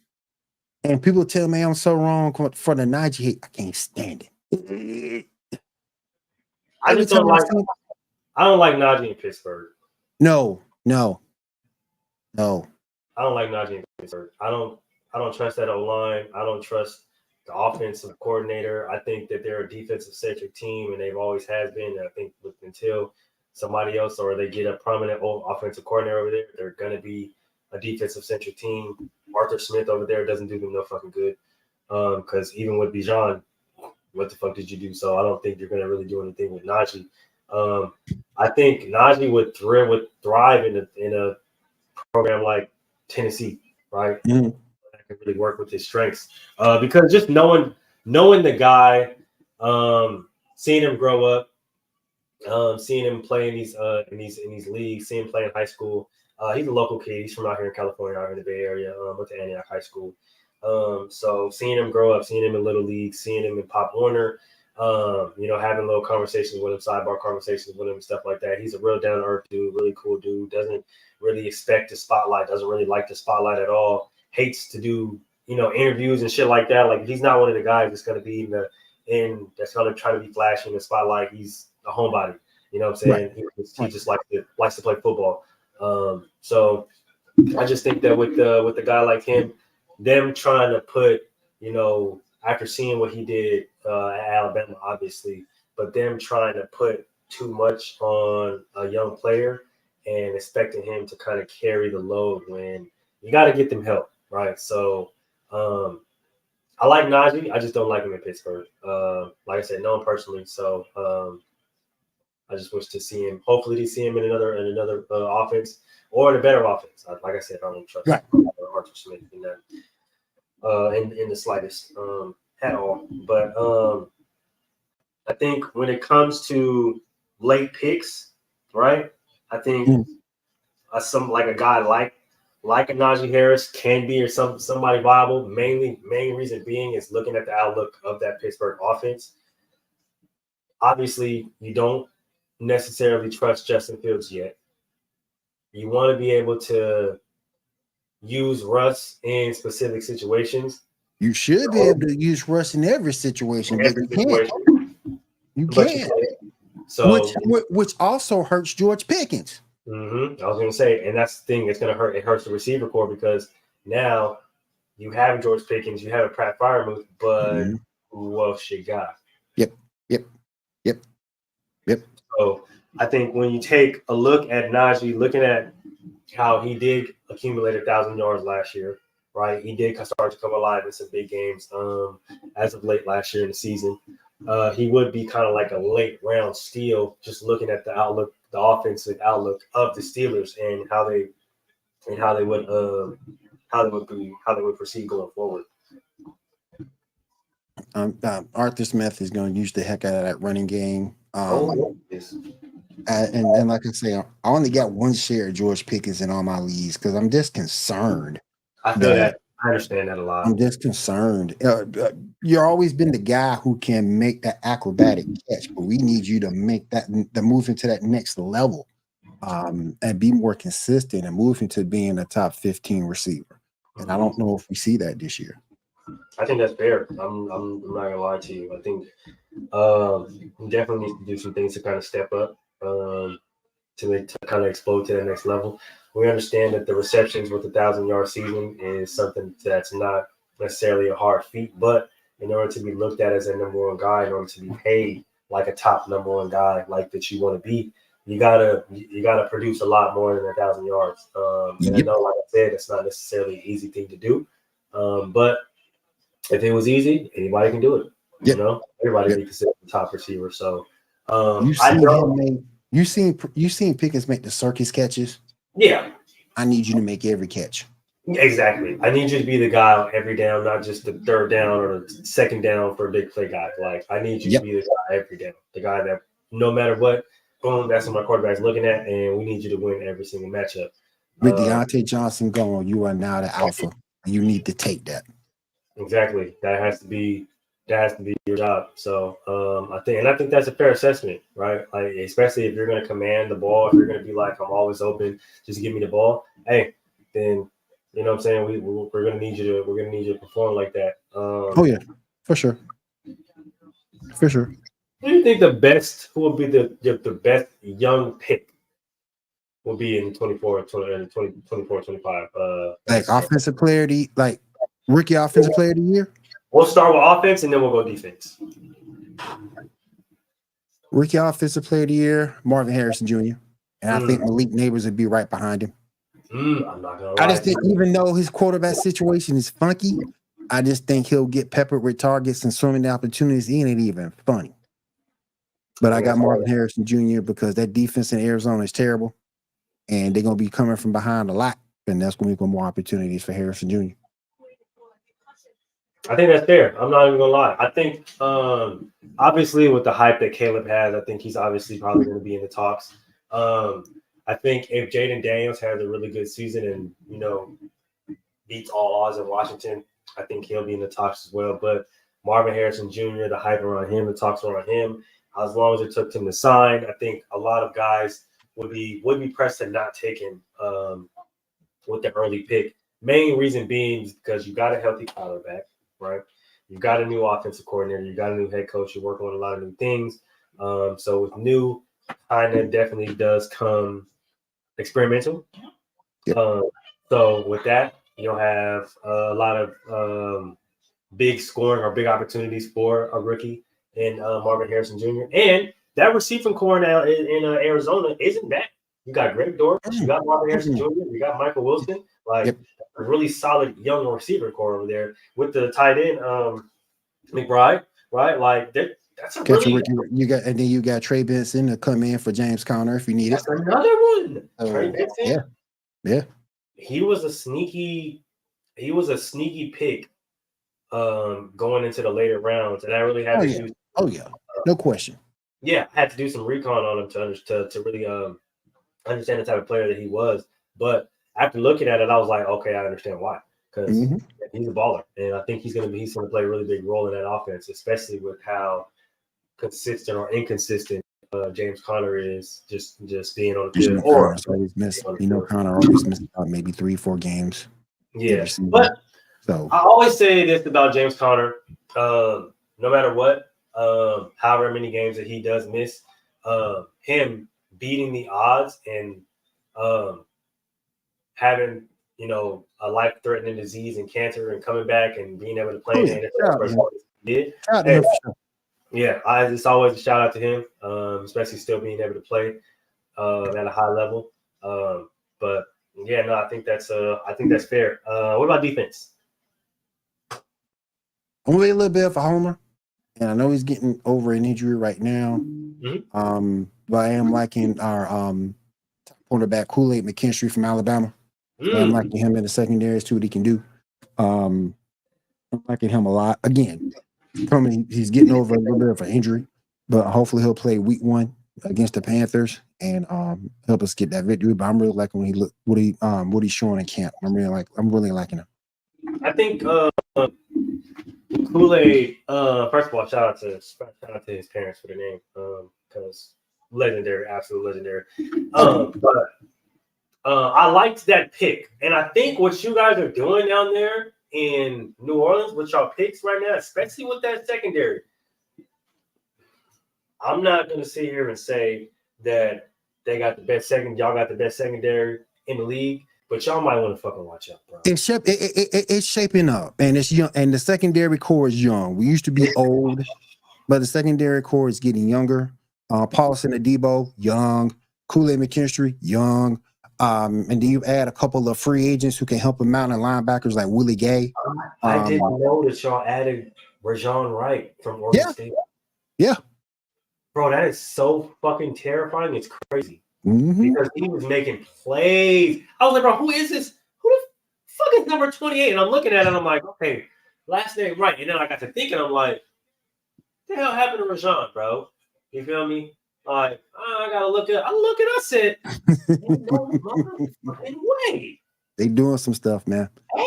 Speaker 2: and people tell me I'm so wrong for the Najee hate. I can't stand it.
Speaker 1: I just don't like. I don't like Najee in Pittsburgh.
Speaker 2: No.
Speaker 1: I don't like Najee in Pittsburgh. I don't trust that O line. I don't trust the offensive coordinator. I think that they're a defensive centric team, and they've always has been. And I think until somebody else or they get a prominent offensive coordinator over there, they're gonna be a defensive centric team. Arthur Smith over there doesn't do them no fucking good. Because even with Bijan, what the fuck did you do? So I don't think you're gonna really do anything with Najee. I think Najee would thrive in a program like Tennessee, right?
Speaker 2: Mm-hmm.
Speaker 1: That can really work with his strengths. Because just knowing the guy, seeing him grow up, seeing him play in these leagues, seeing him play in high school. He's a local kid. He's from out here in California, out here in the Bay Area. Went to Antioch High School. So seeing him grow up, seeing him in little leagues, seeing him in Pop Warner, having little conversations with him, sidebar conversations with him, and stuff like that. He's a real down to earth dude, really cool dude. Doesn't really expect the spotlight. Doesn't really like the spotlight at all. Hates to do interviews and shit like that. Like he's not one of the guys that's going to be that's going to try to be flashy in the spotlight. He's a homebody. You know what I'm saying? Right. He just likes to play football. So I just think that with a guy like him, them trying to put, after seeing what he did at Alabama, obviously, but them trying to put too much on a young player and expecting him to kind of carry the load when you got to get them help, right? So I like Najee. I just don't like him in Pittsburgh. Like I said, know him personally, so I just wish to see him. Hopefully, to see him in another offense or in a better offense. Like I said, I don't trust Arthur Smith in that in the slightest at all. But I think when it comes to late picks, right? I think a guy like a Najee Harris can be or somebody viable. Main reason being is looking at the outlook of that Pittsburgh offense. Obviously, you don't necessarily trust Justin Fields yet. You want to be able to use Russ in specific situations.
Speaker 2: You should be able to use Russ in every situation, but you can't. You can't. So, which also hurts George Pickens.
Speaker 1: Mm-hmm. I was going to say, and that's the thing. It's going to hurt. It hurts the receiver core because now you have George Pickens, you have a Pratt Freiermuth, but who else you got?
Speaker 2: Yep.
Speaker 1: So I think when you take a look at Najee, looking at how he did accumulate 1,000 yards last year, right? He did start to come alive in some big games as of late last year in the season. He would be kind of like a late round steal, just looking at the outlook, the offensive outlook of the Steelers and how they would proceed going forward.
Speaker 2: Arthur Smith is going to use the heck out of that running game.
Speaker 1: Yes.
Speaker 2: And like I say, I only got one share of George Pickens in all my leagues because I'm just concerned.
Speaker 1: I feel that. I understand that a lot.
Speaker 2: I'm just concerned. You've always been the guy who can make that acrobatic catch, but we need you to make the move into that next level and be more consistent and move into being a top 15 receiver. And I don't know if we see that this year.
Speaker 1: I think that's fair. I'm not gonna lie to you. I think we definitely need to do some things to kind of step up to kind of explode to the next level. We understand that the receptions with 1,000-yard season is something that's not necessarily a hard feat, but in order to be looked at as a number one guy, in order to be paid like a top number one guy like that you want to be, you gotta produce a lot more than 1,000 yards. And I know, like I said, it's not necessarily an easy thing to do, but if it was easy, anybody can do it. You know, everybody can be considered the top receiver. So
Speaker 2: you seen Pickens make the circus catches.
Speaker 1: Yeah,
Speaker 2: I need you to make every catch.
Speaker 1: Exactly. I need you to be the guy on every down, not just the third down or the second down for a big play guy. Like I need you to be the guy every down, the guy that no matter what, boom, that's what my quarterback's looking at, and we need you to win every single matchup.
Speaker 2: With Deontay Johnson gone, you are now the alpha. You need to take that.
Speaker 1: Exactly. That has to be your job. So I think that's a fair assessment, right? Like especially if you're going to command the ball, if you're going to be like I'm always open, just give me the ball. Hey, then you know what I'm saying we're going to need you to perform like that.
Speaker 2: Oh yeah, for sure.
Speaker 1: Who do you think who will be the best young pick will be in 24, 25?
Speaker 2: Like offensive player rookie offensive player of the year.
Speaker 1: We'll start with offense and then we'll go defense.
Speaker 2: Rookie offensive player of the year, Marvin Harrison Jr. And I think Malik Neighbors would be right behind him.
Speaker 1: I'm not gonna lie.
Speaker 2: I just think even though his quarterback situation is funky, I just think he'll get peppered with targets and so many opportunities. He ain't even funny. But I got Marvin Harrison Jr. because that defense in Arizona is terrible. And they're going to be coming from behind a lot. And that's going to be more opportunities for Harrison Jr.
Speaker 1: I think that's fair. I'm not even going to lie. I think, obviously, with the hype that Caleb has, I think he's obviously probably going to be in the talks. I think if Jaden Daniels has a really good season and, you know, beats all odds in Washington, I think he'll be in the talks as well. But Marvin Harrison Jr., the hype around him, the talks around him, as long as it took him to sign, I think a lot of guys would be pressed to not take him with the early pick. Main reason being because you got a healthy quarterback, right? You got a new offensive coordinator, you got a new head coach, you're working on a lot of new things. So with new, kind of definitely does come experimental.
Speaker 2: Yep.
Speaker 1: So with that, you'll have a lot of big scoring or big opportunities for a rookie in Marvin Harrison Jr. And that receiving core now in Arizona isn't bad. You got Greg Dortch, you got Marvin Harrison Jr., you got Michael Wilson, like a really solid young receiver core over there with the tight end McBride, right? Like that's a really
Speaker 2: you got Trey Benson to come in for James Conner if you need it.
Speaker 1: That's another one. Trey Benson.
Speaker 2: Yeah.
Speaker 1: He was a sneaky pick going into the later rounds, and I really had to do.
Speaker 2: Oh yeah, no question.
Speaker 1: Yeah, I had to do some recon on him to really understand the type of player that he was. But after looking at it, I was like, okay, I understand why. Because he's a baller, and I think he's going to play a really big role in that offense, especially with how consistent or inconsistent James Conner is just being on the field.
Speaker 2: Conner always missed about maybe 3-4 games.
Speaker 1: Yeah, but so I always say this about James Conner: no matter what, however many games that he does miss, him beating the odds and having a life-threatening disease and cancer and coming back and being able to play in the NFL did. It's always a shout out to him, especially still being able to play at a high level. But yeah, no, I think that's fair. What about defense?
Speaker 2: I'm gonna be a little bit of a homer, and I know he's getting over an injury right now. But I am liking our quarterback Kool-Aid McKinstry from Alabama. I'm liking him in the secondary, see what he can do. I'm liking him a lot. Again, he's getting over a little bit of an injury, but hopefully he'll play week 1 against the Panthers and help us get that victory. But I'm really liking what he's showing in camp. I'm really liking him.
Speaker 1: I think Kool-Aid. First of all, shout out to his parents for the name, because legendary, absolute legendary. But I liked that pick, and I think what you guys are doing down there in New Orleans with y'all picks right now, especially with that secondary. I'm not going to sit here and say that y'all got the best secondary in the league, but y'all might want to fucking watch out, bro.
Speaker 2: It's shaping up, and it's young, and the secondary core is young. We used to be old, but the secondary core is getting younger. Paulson Adebo, young. Kool-Aid McKinstry, young. And then you add a couple of free agents who can help him out, and linebackers like Willie Gay.
Speaker 1: I didn't know that y'all added Rajon Wright from Oregon State.
Speaker 2: Yeah.
Speaker 1: Bro, that is so fucking terrifying. It's crazy. Because he was making plays. I was like, bro, who is this? Who the fucking number 28. And I'm looking at it, and I'm like, okay, last name right. And then I got to thinking, I'm like, what the hell happened to Rajon, bro? You feel me? Like, I gotta look at. I said, no motherfucking way.
Speaker 2: They doing some stuff, man.
Speaker 1: Hey,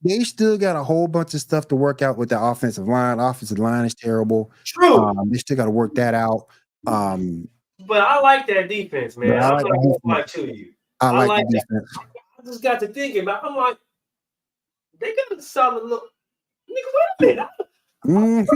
Speaker 2: They still got a whole bunch of stuff to work out with the offensive line. Offensive line is terrible.
Speaker 1: True.
Speaker 2: They still got to work that out.
Speaker 1: But I like that defense, man. I'm not gonna lie to you.
Speaker 2: I like the defense.
Speaker 1: I just got to thinking about. I'm like, they got a solid look. Nigga, wait a minute.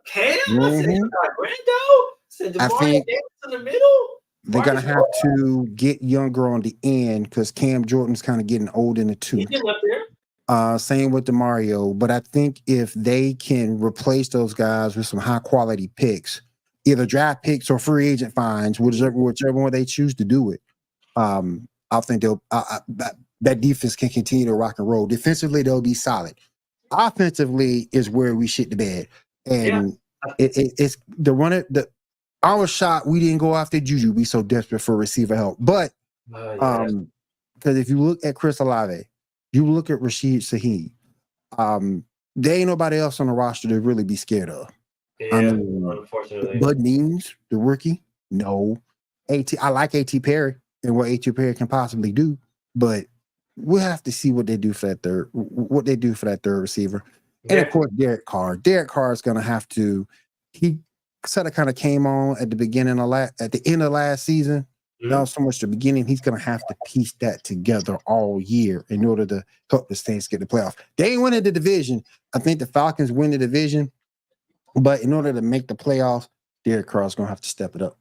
Speaker 1: Cam, I said, Brando. I think in the middle.
Speaker 2: They're gonna have to get younger on the end because Cam Jordan's kind of getting old in the tooth.
Speaker 1: He's getting up there.
Speaker 2: Same with DeMario, but I think if they can replace those guys with some high quality picks, either draft picks or free agent fines, whichever one they choose to do it, I think they'll that defense can continue to rock and roll. Defensively, they'll be solid. Offensively is where we shit the bed, and it's the runner. Our shot, we didn't go after Juju. We so desperate for receiver help, but because if you look at Chris Olave, you look at Rashid Shaheed, there ain't nobody else on the roster to really be scared of.
Speaker 1: Yeah, unfortunately.
Speaker 2: Bud Means, the rookie, no. I like A.T. Perry and what A.T. Perry can possibly do, but we'll have to see what they do for that third receiver. And of course, Derek Carr. Derek Carr is going to have to. He sort of kind of came on at the end of last season. Not so much the beginning. He's going to have to piece that together all year in order to help the Saints get the playoff. They ain't winning the division. I think the Falcons win the division, but in order to make the playoffs, Derek Carr is going to have to step it up.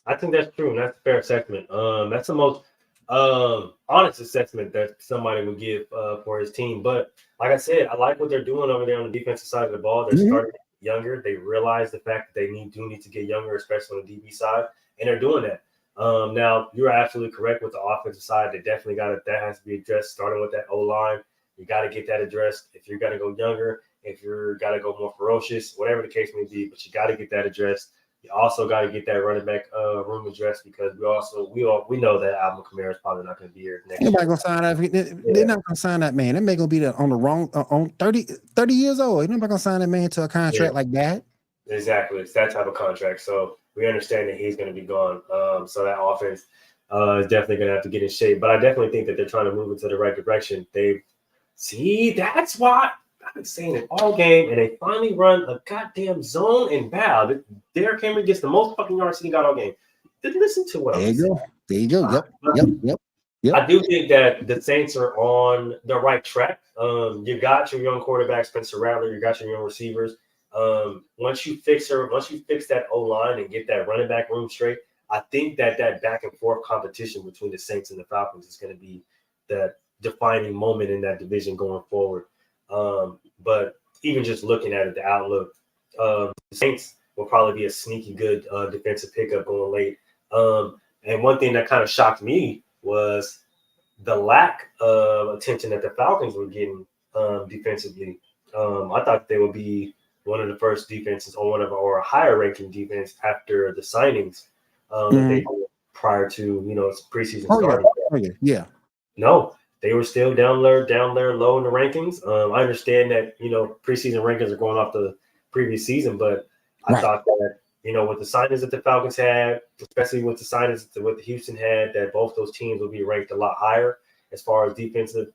Speaker 1: I think that's true, and that's a fair assessment. That's the most honest assessment that somebody would give for his team. But like I said, I like what they're doing over there on the defensive side of the ball. They're starting younger. They realize the fact that they do need to get younger, especially on the DB side, and they're doing that. Now you're absolutely correct with the offensive side. They definitely that has to be addressed, starting with that O-line. You got to get that addressed. If you're going to go younger, if you're got to go more ferocious, whatever the case may be, but you got to get that addressed. You also got to get that running back room addressed because we know that Alvin Kamara is probably not going to be here next year.
Speaker 2: Gonna sign that. They're not going to sign that man. That man going to be on the wrong on 30 years old. You're not going to sign that man to a contract like that.
Speaker 1: Exactly, it's that type of contract. So we understand that he's going to be gone. So that offense is definitely going to have to get in shape. But I definitely think that they're trying to move into the right direction. That's why I've been saying it all game, and they finally run a goddamn zone and bow. Derrick Henry gets the most fucking yards he got all game. Didn't listen to what
Speaker 2: There you go. Yep.
Speaker 1: I do think that the Saints are on the right track. You got your young quarterback, Spencer Rattler. You got your young receivers. Once you fix that O-line and get that running back room straight, I think that back and forth competition between the Saints and the Falcons is going to be that defining moment in that division going forward. But even just looking at it, the outlook, the Saints will probably be a sneaky good defensive pickup going late. And one thing that kind of shocked me was the lack of attention that the Falcons were getting defensively. I thought they would be one of the first defenses or a higher ranking defense after the signings that they did prior to preseason starting.
Speaker 2: Yeah.
Speaker 1: No, they were still down there low in the rankings. I understand that preseason rankings are going off the previous season, but I thought that with the signings that the Falcons had, especially with the signings that the Houston had, that both those teams will be ranked a lot higher as far as defensive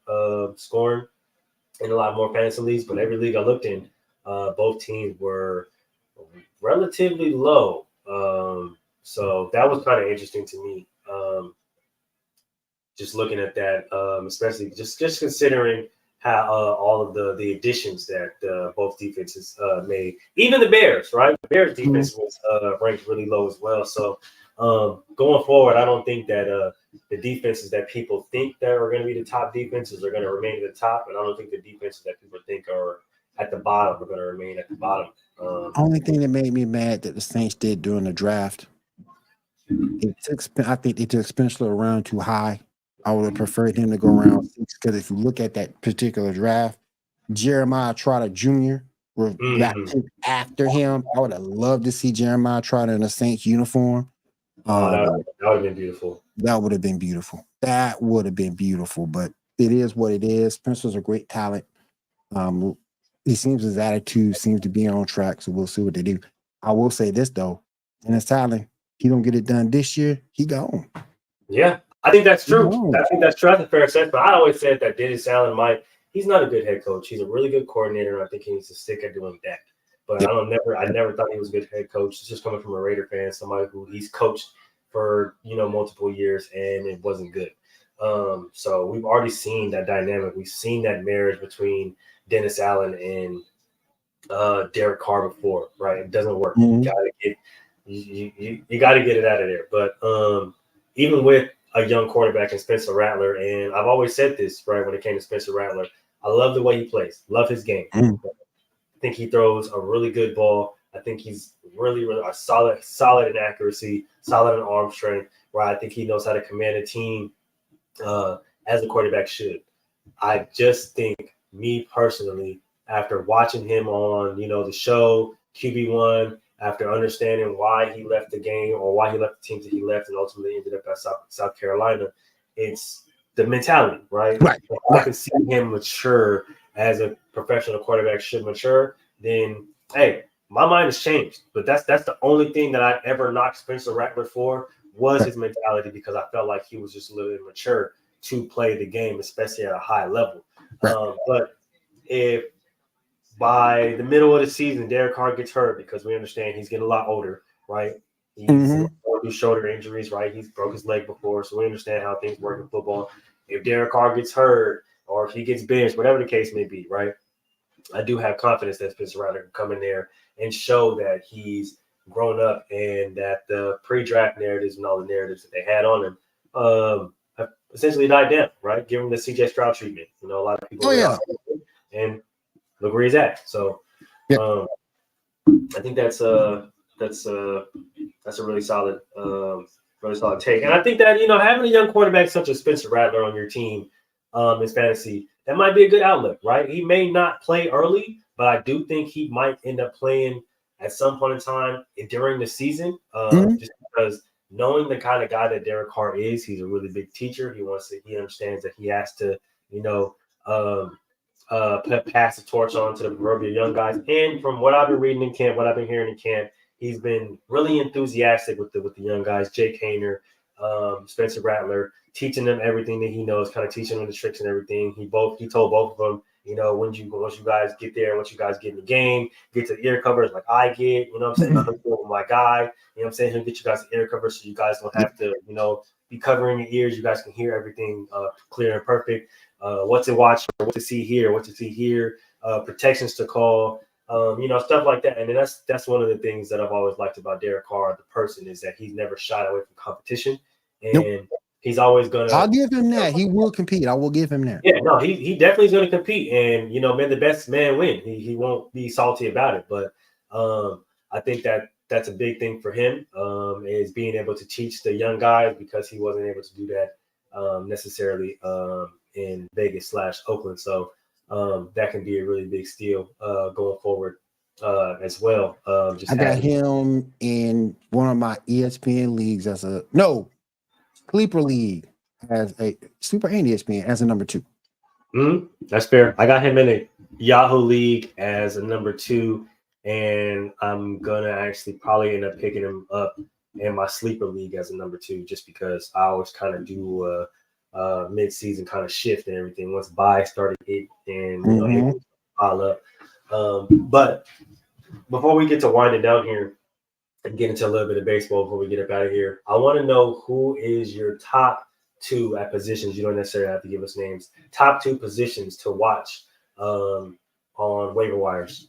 Speaker 1: scoring in a lot more fantasy leagues. But every league I looked in, both teams were relatively low. So that was kind of interesting to me. Just looking at that, especially just considering how all of the additions that both defenses made. Even the Bears, right? The Bears defense was ranked really low as well. So going forward, I don't think that the defenses that people think that are going to be the top defenses are going to remain at the top, and I don't think the defenses that people think are at the bottom are going to remain at the bottom.
Speaker 2: Only thing that made me mad that the Saints did during the draft, I think they took Spencer around too high. I would have preferred him to go around 6 because if you look at that particular draft, Jeremiah Trotter Jr. got picked after him. I would have loved to see Jeremiah Trotter in a Saints uniform.
Speaker 1: That would have been beautiful.
Speaker 2: That would have been beautiful. But it is what it is. Spencer's a great talent. He seems his attitude seems to be on track, so we'll see what they do. I will say this though, Dennis Allen, he don't get it done this year, he gone.
Speaker 1: Yeah, I think that's
Speaker 2: He
Speaker 1: true.
Speaker 2: gone.
Speaker 1: I think that's true. That's a fair assessment. I always said that Dennis Allen might. He's not a good head coach. He's a really good coordinator, and I think he needs to stick at doing that. But
Speaker 2: Yep.
Speaker 1: I never thought he was a good head coach. It's just coming from a Raider fan, somebody who he's coached for multiple years, and it wasn't good. So we've already seen that dynamic. We've seen that marriage between Dennis Allen and Derek Carr before, right? It doesn't work.
Speaker 2: Mhm.
Speaker 1: You got to get it out of there. But even with a young quarterback in Spencer Rattler, and I've always said this, right, when it came to Spencer Rattler, I love the way he plays, love his game.
Speaker 2: Mhm.
Speaker 1: I think he throws a really good ball. I think he's really a solid in accuracy, solid in arm strength, right? I think he knows how to command a team as a quarterback should. I just think, me personally, after watching him on, the show QB1, after understanding why he left the game or why he left the team that he left and ultimately ended up at South Carolina, it's the mentality, right?
Speaker 2: Right.
Speaker 1: If I can see him mature as a professional quarterback should mature, then hey, my mind has changed. But that's the only thing that I ever knocked Spencer Rattler for was his mentality, because I felt like he was just a little immature to play the game, especially at a high level.
Speaker 2: Right.
Speaker 1: But if by the middle of the season Derek Carr gets hurt, because we understand he's getting a lot older, right? He's going through shoulder injuries, right? He's broke his leg before, so we understand how things work in football. If Derek Carr gets hurt or if he gets benched, whatever the case may be, right? I do have confidence that Spencer Rattler can come in there and show that he's grown up and that the pre-draft narratives and all the narratives that they had on him have essentially died down, right? Give him the CJ Stroud treatment. A lot of people and look where he's at. So I think that's a really solid take. And I think that having a young quarterback such as Spencer Rattler on your team in fantasy, that might be a good outlook, right? He may not play early, but I do think he might end up playing at some point in time during the season, just because knowing the kind of guy that Derek Carr is, he's a really big teacher. He understands that he has to, pass the torch on to the proverbial young guys. And from what I've been reading in camp, what I've been hearing in camp, he's been really enthusiastic with the young guys, Jake Hayner, Spencer Rattler, teaching them everything that he knows, kind of teaching them the tricks and everything. He told both of them, once you guys get there, once you guys get in the game, get to the ear covers like I get, what I'm saying? I'm with my guy, what I'm saying? He'll get you guys the ear covers so you guys don't have to, be covering your ears. You guys can hear everything clear and perfect. What to watch, what to see here, protections to call, stuff like that. And then that's one of the things that I've always liked about Derek Carr, the person, is that he's never shied away from competition, and he's always gonna.
Speaker 2: I'll give him that. He will compete. I will give him that.
Speaker 1: Yeah, no, he definitely is gonna compete, and may the best man win. He won't be salty about it, but I think that's a big thing for him, is being able to teach the young guys, because he wasn't able to do that necessarily in Vegas / Oakland. So that can be a really big steal going forward as well.
Speaker 2: I got him in one of my ESPN leagues sleeper league as a sleeper and ESPN as a number 2.
Speaker 1: That's fair. I got him in a Yahoo league as a number 2, and I'm gonna actually probably end up picking him up in my sleeper league as a number 2, just because I always kind of do mid-season kind of shift and everything once bye started hit and pile up. But before we get to winding down here and get into a little bit of baseball before we get up out of here, I want to know who is your top 2 at positions. You don't necessarily have to give us names. Top 2 positions to watch on waiver wires.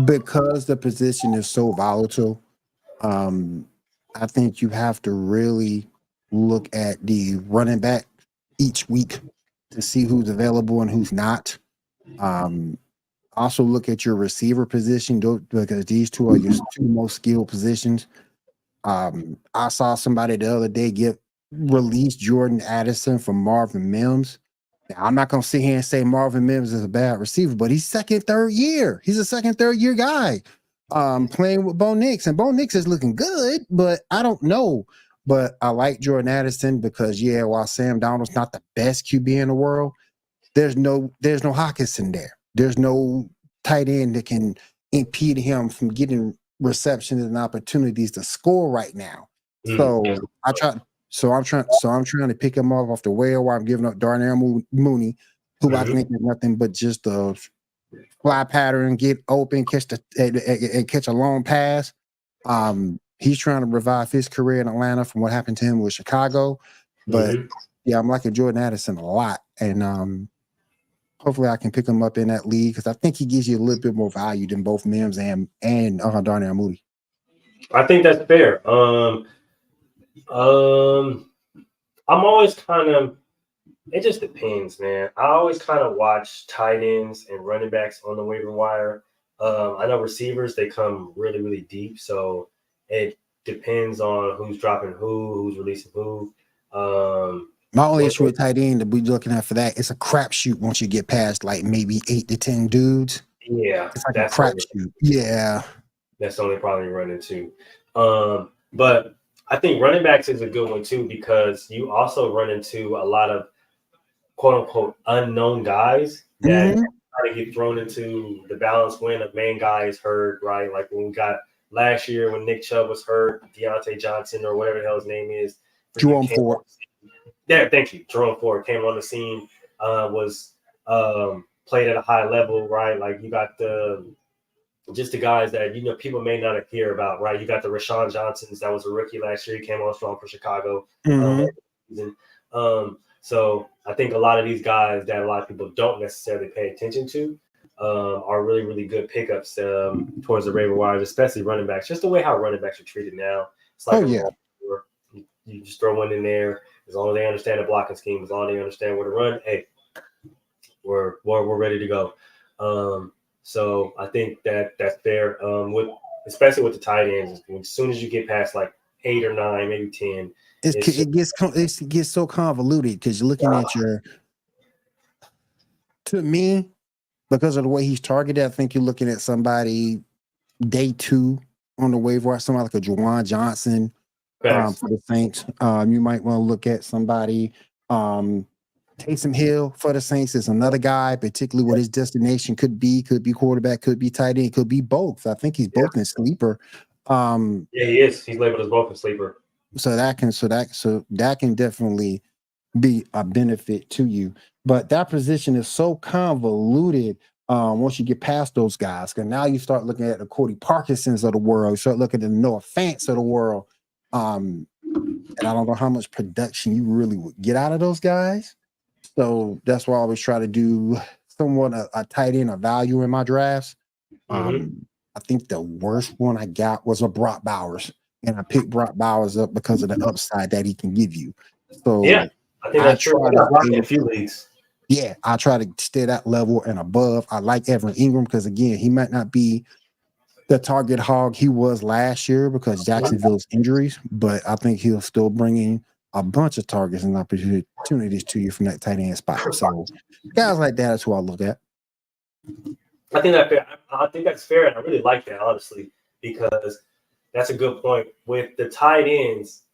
Speaker 2: Because the position is so volatile, I think you have to really look at the running back each week to see who's available and who's not. Also look at your receiver position, because these 2 are your 2 most skilled positions. I saw somebody the other day release Jordan Addison from Marvin Mims. Now, I'm not going to sit here and say Marvin Mims is a bad receiver, but he's second, third year. He's a second, third year guy playing with Bo Nix. And Bo Nix is looking good, but I don't know. but I like Jordan Addison because while Sam Donald's not the best QB in the world, there's no Hawkinson there. There's no tight end that can impede him from getting receptions and opportunities to score right now. So I'm trying to pick him off the whale while I'm giving up Darnell Mooney, who I think is nothing but just a fly pattern, get open, catch a long pass. He's trying to revive his career in Atlanta from what happened to him with Chicago. But I'm liking Jordan Addison a lot, and hopefully I can pick him up in that league because I think he gives you a little bit more value than both Mims and Darnell Mooney.
Speaker 1: I think that's fair. I'm always kind of. It just depends, man. I always kind of watch tight ends and running backs on the waiver wire. I know receivers, they come really, really deep. So it depends on who's dropping who's releasing who.
Speaker 2: My only issue with tight end that we're looking at for that, it's a crapshoot once you get past like maybe 8 to 10 dudes.
Speaker 1: Yeah.
Speaker 2: It's like a crapshoot. Yeah.
Speaker 1: That's the only problem you run into. But I think running backs is a good one too, because you also run into a lot of quote unquote unknown guys that try to get thrown into the balance when a main guy is hurt, right? Like when we got last year when Nick Chubb was hurt, Deontay Johnson or whatever the hell his name is.
Speaker 2: Jerome Ford.
Speaker 1: Yeah, thank you. Jerome Ford came on the scene, was played at a high level, right? Like you got the guys that, people may not hear about, right? You got the Rashawn Johnsons, that was a rookie last year. He came on strong for Chicago. So I think a lot of these guys that a lot of people don't necessarily pay attention to are really, really good pickups towards the waiver wires, especially running backs. Just the way how running backs are treated now. It's like you just throw one in there. As long as they understand the blocking scheme, as long as they understand where to run, hey, we're ready to go. So I think that's fair. Especially with the tight ends, as soon as you get past like 8 or 9, maybe 10,
Speaker 2: it gets so convoluted because you're looking at to me, because of the way he's targeted, I think you're looking at somebody day 2 on the waiver wire, somebody like a Juwan Johnson for the Saints. You might want to look at somebody. Taysom Hill for the Saints is another guy, particularly what his destination could be quarterback, could be tight end, could be both. I think he's both in sleeper.
Speaker 1: He is. He's labeled as both in sleeper.
Speaker 2: So that can definitely be a benefit to you. But that position is so convoluted once you get past those guys. Because now you start looking at the Cody Parkinsons of the world. You start looking at the Noah Fants of the world. And I don't know how much production you really would get out of those guys. So that's why I always try to do somewhat a tight end, a value in my drafts. I think the worst one I got was a Brock Bowers. And I picked Brock Bowers up because of the upside that he can give you. So
Speaker 1: I think that's true. In a few leagues.
Speaker 2: Yeah, I try to stay that level and above. I like Evan Ingram because, again, he might not be the target hog he was last year because Jacksonville's injuries, but I think he'll still bring in a bunch of targets and opportunities to you from that tight end spot. So guys like that is who I look at.
Speaker 1: I think that's fair, and I really like that, honestly, because that's a good point. With the tight ends,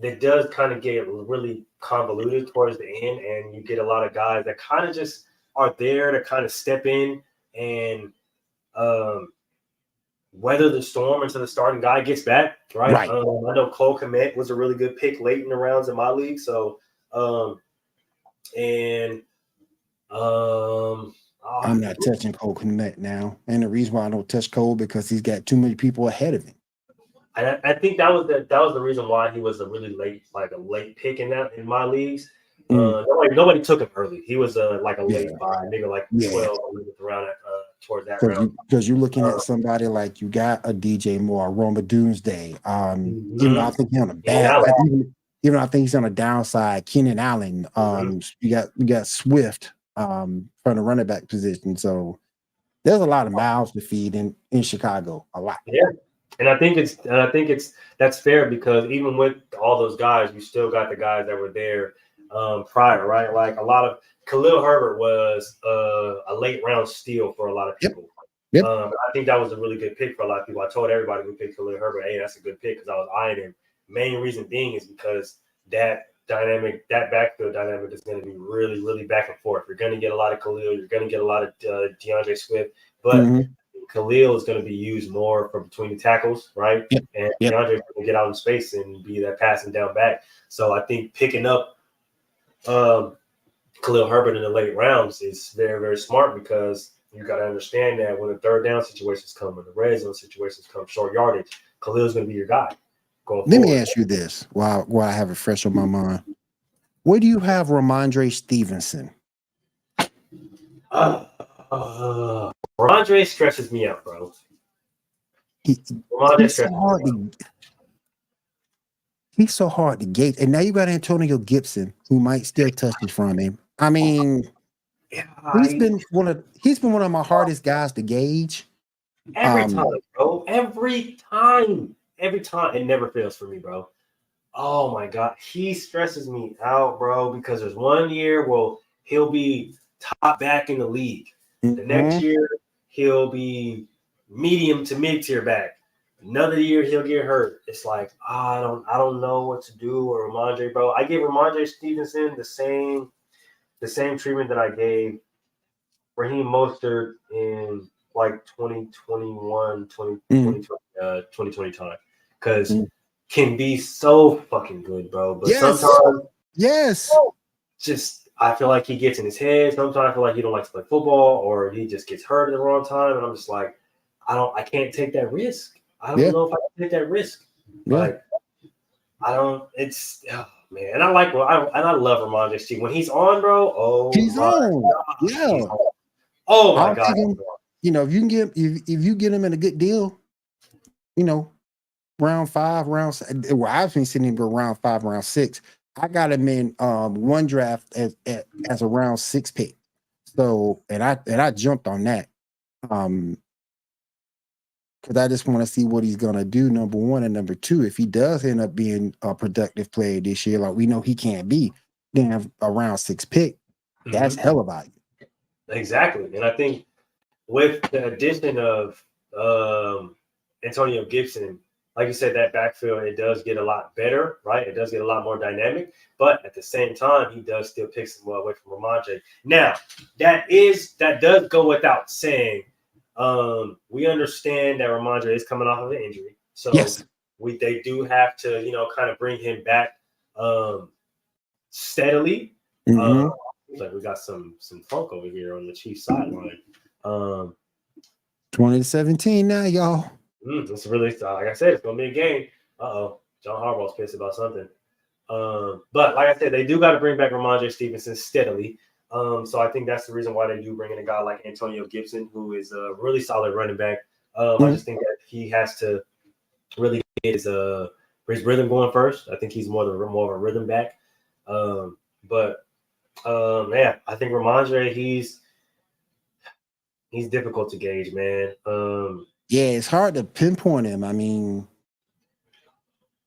Speaker 1: it does kind of get really convoluted towards the end, and you get a lot of guys that kind of just are there to kind of step in and weather the storm until the starting guy gets back, right? I know Cole Kmet was a really good pick late in the rounds in my league. So,
Speaker 2: I'm not touching Cole Kmet now, and the reason why I don't touch Cole because he's got too many people ahead of him.
Speaker 1: I think that was the reason why he was a really late pick in my leagues. Nobody took him early. He was like a late buy, maybe like 12 around towards that round.
Speaker 2: Because you're looking at somebody like you got a DJ Moore, Roma Doomsday. Even though I think he's on a bad, even though I think he's on a downside, Keenan Allen. You got Swift from the running back position. So there's a lot of mouths to feed in Chicago. A lot.
Speaker 1: Yeah. And I think that's fair because even with all those guys, you still got the guys that were there prior, right? Like a lot of Khalil Herbert was a late round steal for a lot of people. I think that was a really good pick for a lot of people. I told everybody who picked Khalil Herbert, hey, that's a good pick because I was eyeing him Main reason being is because that backfield dynamic is going to be really, really back and forth. You're going to get a lot of Khalil. You're going to get a lot of DeAndre Swift. But Khalil is going to be used more for between the tackles, right?
Speaker 2: Yep.
Speaker 1: And
Speaker 2: Yep.
Speaker 1: DeAndre is going to get out in space and be that passing down back. So I think picking up Khalil Herbert in the late rounds is very, very smart because you got to understand that when the third down situations come, when the red zone situations come, short yardage, Khalil's going to be your guy going
Speaker 2: Let
Speaker 1: forward.
Speaker 2: me ask you this while I have it fresh on my mind. Where do you have Ramondre Stevenson?
Speaker 1: Ramondre stresses me out, bro.
Speaker 2: He's so hard to gauge. And now you got Antonio Gibson, who might steal touches from him. I mean, he's been one of my hardest guys to gauge.
Speaker 1: Every time, bro. Every time. It never fails for me, bro. Oh my God. He stresses me out, bro, because there's 1 year where he'll be top back in the league. The next year, he'll be medium to mid-tier back. Another year, he'll get hurt. It's like, I don't know what to do with Ramondre, bro. I gave Ramondre Stevenson the same treatment that I gave Raheem Mostert in like 2021, 2020 time. Because can be so fucking good, bro. But sometimes just I feel like he gets in his head. Sometimes I feel like he don't like to play football or he just gets hurt at the wrong time. And I'm just like, I can't take that risk. I don't know if I can take that risk. Like, it's, oh, man. And I love Ramondre Stevenson. When he's on, bro,
Speaker 2: he's on.
Speaker 1: God,
Speaker 2: yeah.
Speaker 1: He's on. Oh, my God.
Speaker 2: If you get him in a good deal, round 5, I've been sitting here round 5, round 6. I got him in one draft as a round 6 pick. So and I jumped on that. Because I just want to see what he's gonna do, number one, and number two, if he does end up being a productive player this year, like we know he can't be, then a round 6 pick, that's hella value.
Speaker 1: Exactly. And I think with the addition of Antonio Gibson, like you said, that backfield, it does get a lot better, right? It does get a lot more dynamic, but at the same time, he does still pick some away from Ramondre. Now, that does go without saying. We understand that Ramondre is coming off of an injury, so they do have to, kind of bring him back steadily. Like we got some funk over here on the Chiefs sideline.
Speaker 2: 2017 now, y'all.
Speaker 1: It's really, like I said, it's gonna be a game. John Harbaugh's pissed about something. But like I said, they do got to bring back Ramondre Stevenson steadily. So I think that's the reason why they do bring in a guy like Antonio Gibson, who is a really solid running back. I just think that he has to really get his rhythm going first. I think he's more of a rhythm back. I think Ramondre, he's difficult to gauge, man.
Speaker 2: It's hard to pinpoint him. I mean,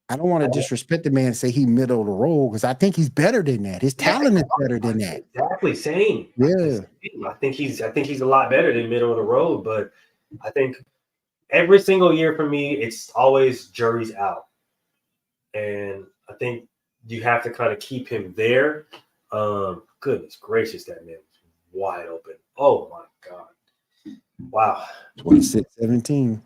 Speaker 2: I don't want to disrespect the man and say he middle of the road because I think he's better than that. His talent is better than that.
Speaker 1: Exactly, same.
Speaker 2: Yeah,
Speaker 1: I think he's a lot better than middle of the road. But I think every single year for me, it's always jury's out, and I think you have to kind of keep him there. Goodness gracious, that man was wide open. Oh my God. Wow.
Speaker 2: 26-17.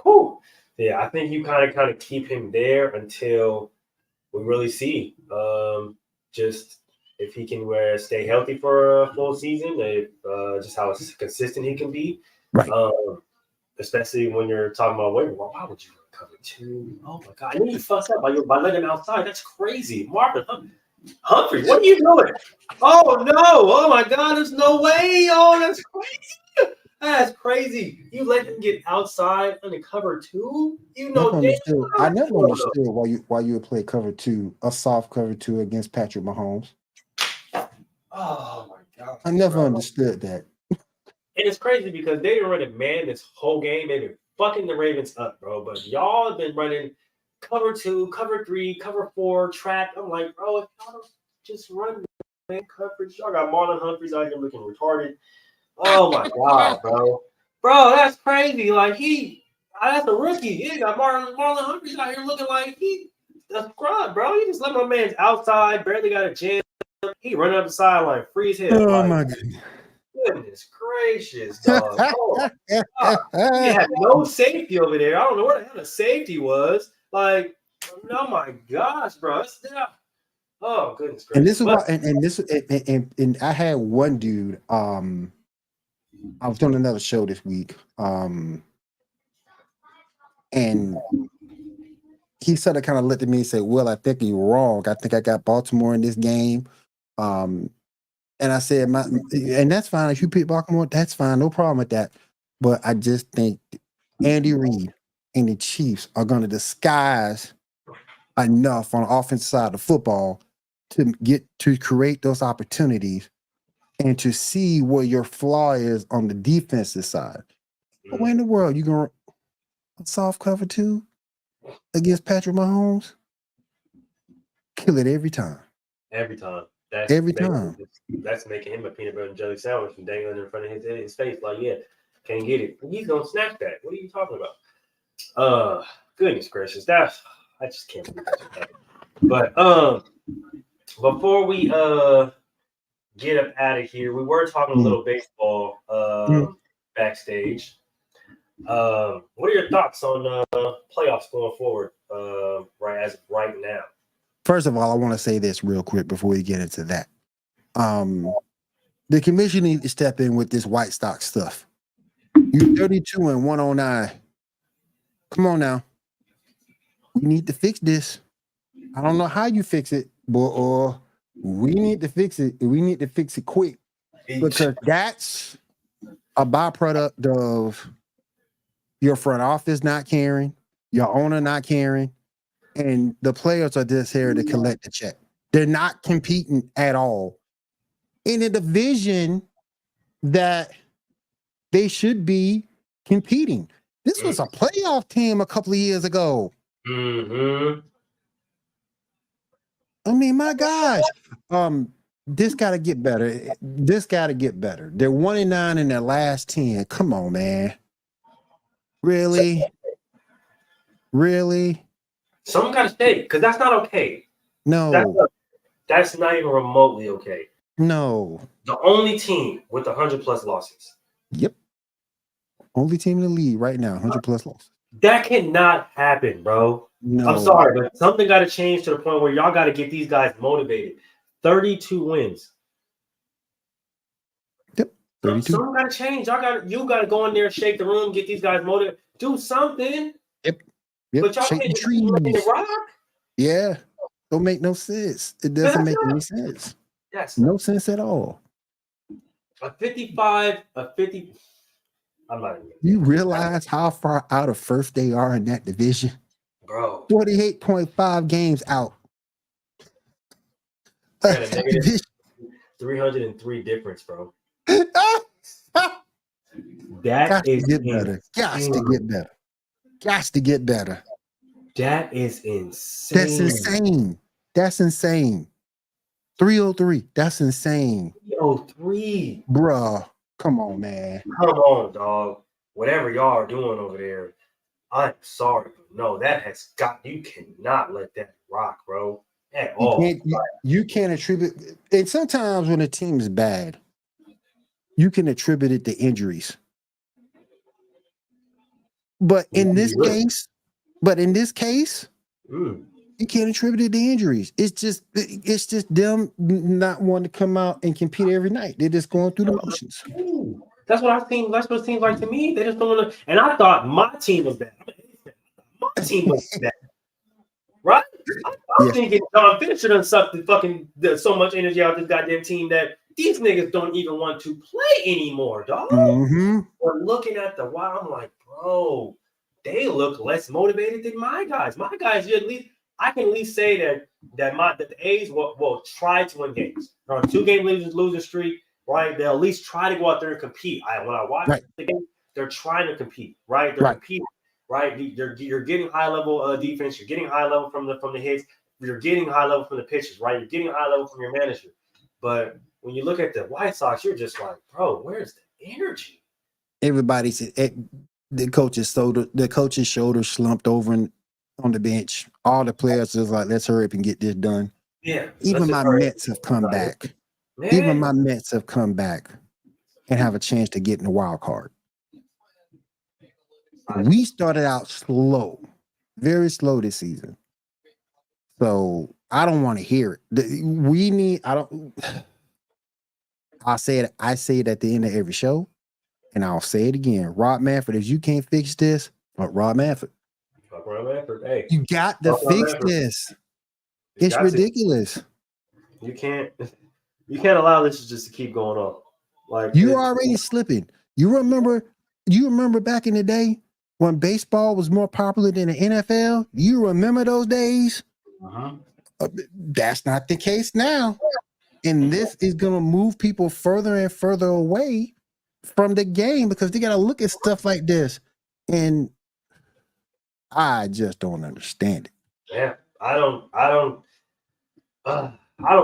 Speaker 1: Whew. Yeah, I think you kind of keep him there until we really see just if he can stay healthy for a full season, just how consistent he can be.
Speaker 2: Right.
Speaker 1: Especially when you're talking about why would you cover 2? Oh my God. I knew you fucked up by letting him outside. That's crazy. Marvin Humphrey, what are you doing? Oh no. Oh my God, there's no way. Oh, that's crazy. That's crazy. You let him get outside under cover 2?
Speaker 2: I never understood why you would play cover 2, a soft cover 2 against Patrick Mahomes.
Speaker 1: Oh my God.
Speaker 2: I never understood that.
Speaker 1: And it's crazy because they didn't run a man this whole game. They've been fucking the Ravens up, bro. But y'all have been running cover 2, cover 3, cover 4, trap. I'm like, bro, if y'all don't just run man coverage, y'all got Marlon Humphreys out here looking retarded. Oh my God, bro. Bro, that's crazy. Like that's a rookie. He got Marlon Humphreys out here looking like a scrub, bro. You just let my man's outside, barely got a jam. He run up the sideline, freeze hit.
Speaker 2: Oh
Speaker 1: Like,
Speaker 2: my goodness.
Speaker 1: goodness gracious, dog. Oh, God. He had no safety over there. I don't know where the hell the safety was. Like, oh my gosh, bro. Oh, goodness
Speaker 2: And
Speaker 1: gracious.
Speaker 2: this is
Speaker 1: But
Speaker 2: why, and I had one dude. I was doing another show this week. And he sort of kind of looked at me and said, "Well, I think you're wrong. I think I got Baltimore in this game." And I said, and that's fine. If you pick Baltimore, that's fine. No problem with that. But I just think Andy Reid and the Chiefs are going to disguise enough on the offensive side of the football to create those opportunities and to see where your flaw is on the defensive side. But where in the world you going to soft cover 2 against Patrick Mahomes? Kill it every time.
Speaker 1: every time. That's making him a peanut butter and jelly sandwich and dangling in front of his face. Like, yeah, can't get it. He's gonna snatch that. What are you talking about? Goodness gracious, I just can't believe that. But before we get up out of here, we were talking a little baseball backstage. What are your thoughts on playoffs going forward? Right now.
Speaker 2: First of all, I want to say this real quick before we get into that. The commission needs to step in with this White Sox stuff. You're 32 and 109. Come on now. We need to fix this. I don't know how you fix it, but we need to fix it. We need to fix it quick because that's a byproduct of your front office not caring, your owner not caring, and the players are just here to collect the check. They're not competing at all in a division that they should be competing. This was a playoff team a couple of years ago.
Speaker 1: Mm-hmm.
Speaker 2: I mean, my gosh. This got to get better. This got to get better. They're 1-9 in their last 10. Come on, man. Really?
Speaker 1: Someone got to stay because that's not okay.
Speaker 2: No.
Speaker 1: That's not even remotely okay.
Speaker 2: No.
Speaker 1: The only team with 100+ losses.
Speaker 2: Yep. Only team in the league right now, 100+ losses.
Speaker 1: That cannot happen, bro.
Speaker 2: No.
Speaker 1: I'm sorry, but something got to change to the point where y'all got to get these guys motivated. 32 wins.
Speaker 2: Yep. 32.
Speaker 1: Something got to change. You got to go in there, shake the room, get these guys motivated. Do something.
Speaker 2: Yep.
Speaker 1: But y'all
Speaker 2: shake the
Speaker 1: can't
Speaker 2: trees.
Speaker 1: rock.
Speaker 2: Yeah. Don't make no sense. It doesn't make any sense.
Speaker 1: Yes.
Speaker 2: No sense at all.
Speaker 1: A 50. I'm not even.
Speaker 2: You realize how far out of first they are in that division?
Speaker 1: Bro.
Speaker 2: 48.5 games out.
Speaker 1: 303 difference, bro.
Speaker 2: Got
Speaker 1: That is
Speaker 2: to get better. Got to get better.
Speaker 1: That is insane.
Speaker 2: That's insane. 303. That's insane.
Speaker 1: 303.
Speaker 2: Bruh. Come on, man.
Speaker 1: Come on, dog. Whatever y'all are doing over there, I'm sorry. No, you cannot let that rock, bro. At all.
Speaker 2: You can't attribute, and sometimes when a team is bad, you can attribute it to injuries. But in this case, you can't attribute it to injuries. It's just them not wanting to come out and compete every night. They're just going through the motions.
Speaker 1: That's what it seems like to me. They just don't want to. And I thought my team was bad. My team was bad. Right? I'm thinking John Fisher done sucked so much energy out of this goddamn team that these niggas don't even want to play anymore, dog.
Speaker 2: Mm-hmm.
Speaker 1: Or looking at the wild, I'm like, bro, they look less motivated than my guys. My guys, I can at least say that the A's will try to win games. They're on 2-game losing streak, right? They'll at least try to go out there and compete. When I watch the game, they're trying to compete, right? They're competing. Right, you're getting high level defense. You're getting high level from the hits. You're getting high level from the pitches. Right, you're getting high level from your manager. But when you look at the White Sox, you're just like, bro, where's the energy?
Speaker 2: Everybody said the coach's shoulder slumped over, and on the bench. All the players is like, let's hurry up and get this done.
Speaker 1: Yeah.
Speaker 2: Even my Mets have come back. Even my Mets have come back and have a chance to get in the wild card. We started out slow, very slow this season. So I don't want to hear it. I say it at the end of every show, and I'll say it again. Rob Manfred, if you can't fix this, fuck Rob Manfred.
Speaker 1: Fuck Rob Manfred. Hey.
Speaker 2: You got to fix this. It's ridiculous.
Speaker 1: You can't allow this just to keep going on. Like
Speaker 2: you're already slipping. You remember back in the day when baseball was more popular than the NFL? You remember those days? That's not the case now. And this is going to move people further and further away from the game because they got to look at stuff like this. And I just don't understand it.
Speaker 1: Yeah, I don't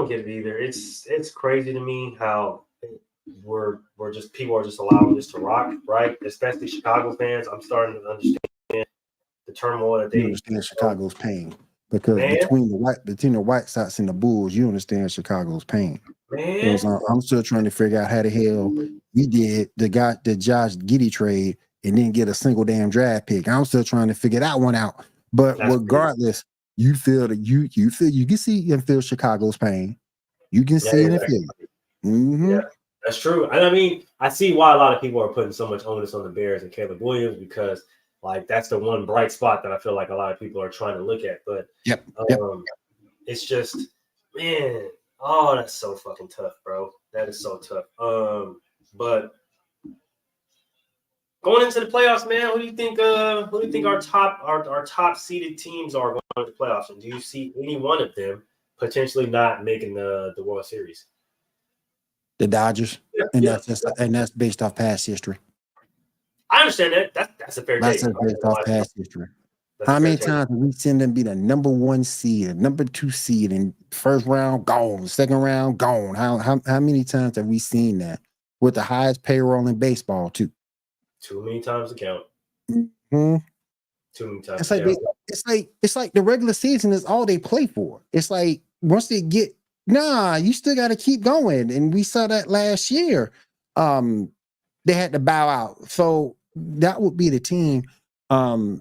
Speaker 1: get it either. It's crazy to me how people are just allowing this to rock, right? Especially Chicago fans. I'm starting to understand the turmoil that they
Speaker 2: understand Chicago's pain. Because between the White Sox and the Bulls, you understand Chicago's pain. Man. I'm still trying to figure out how the hell we did the Josh Giddey trade and didn't get a single damn draft pick. I'm still trying to figure that one out. But regardless, you feel that you can see and feel Chicago's pain. You can see it and feel it. Mm-hmm.
Speaker 1: Yeah, that's true. And I mean, I see why a lot of people are putting so much onus on the Bears and Caleb Williams because like that's the one bright spot that I feel like a lot of people are trying to look at. But it's just, man, oh, that's so fucking tough, bro. That is so tough. But going into the playoffs, man, who do you think our top seeded teams are going to the playoffs? And do you see any one of them potentially not making the World Series?
Speaker 2: The Dodgers, that's based off past history.
Speaker 1: I understand that. That's a fair take.
Speaker 2: That's based off past history. How many times have we seen them be the number 1 seed, number 2 seed, and first round gone, second round gone? How many times have we seen that with the highest payroll in baseball too?
Speaker 1: Too many times to count.
Speaker 2: Mm-hmm.
Speaker 1: Too many times.
Speaker 2: It's like the regular season is all they play for. It's like once they get you still got to keep going, and we saw that last year. They had to bow out, so that would be the team. I'd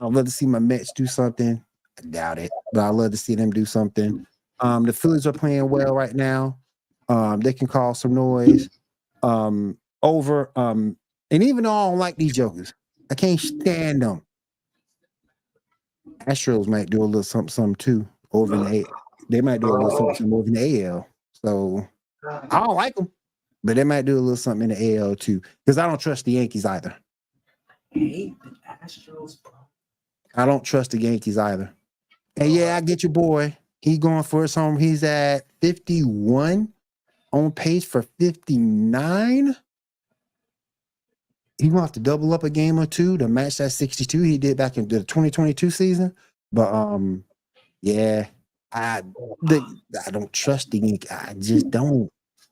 Speaker 2: love to see my Mets do something. I doubt it, but I'd love to see them do something. The Phillies are playing well right now. They can cause some noise. And even though I don't like these jokers, I can't stand them. Astros might do a little something too over in the they might do a little something over in the AL. So I don't like them, but they might do a little something in the AL too. Because I don't trust the Yankees either.
Speaker 1: I hate the Astros, bro.
Speaker 2: I don't trust the Yankees either. And yeah, I get your boy. He's going for his home. He's at 51, on pace for 59. He's gonna have to double up a game or two to match that 62 he did back in the 2022 season. But I don't trust the Yankees. I just don't.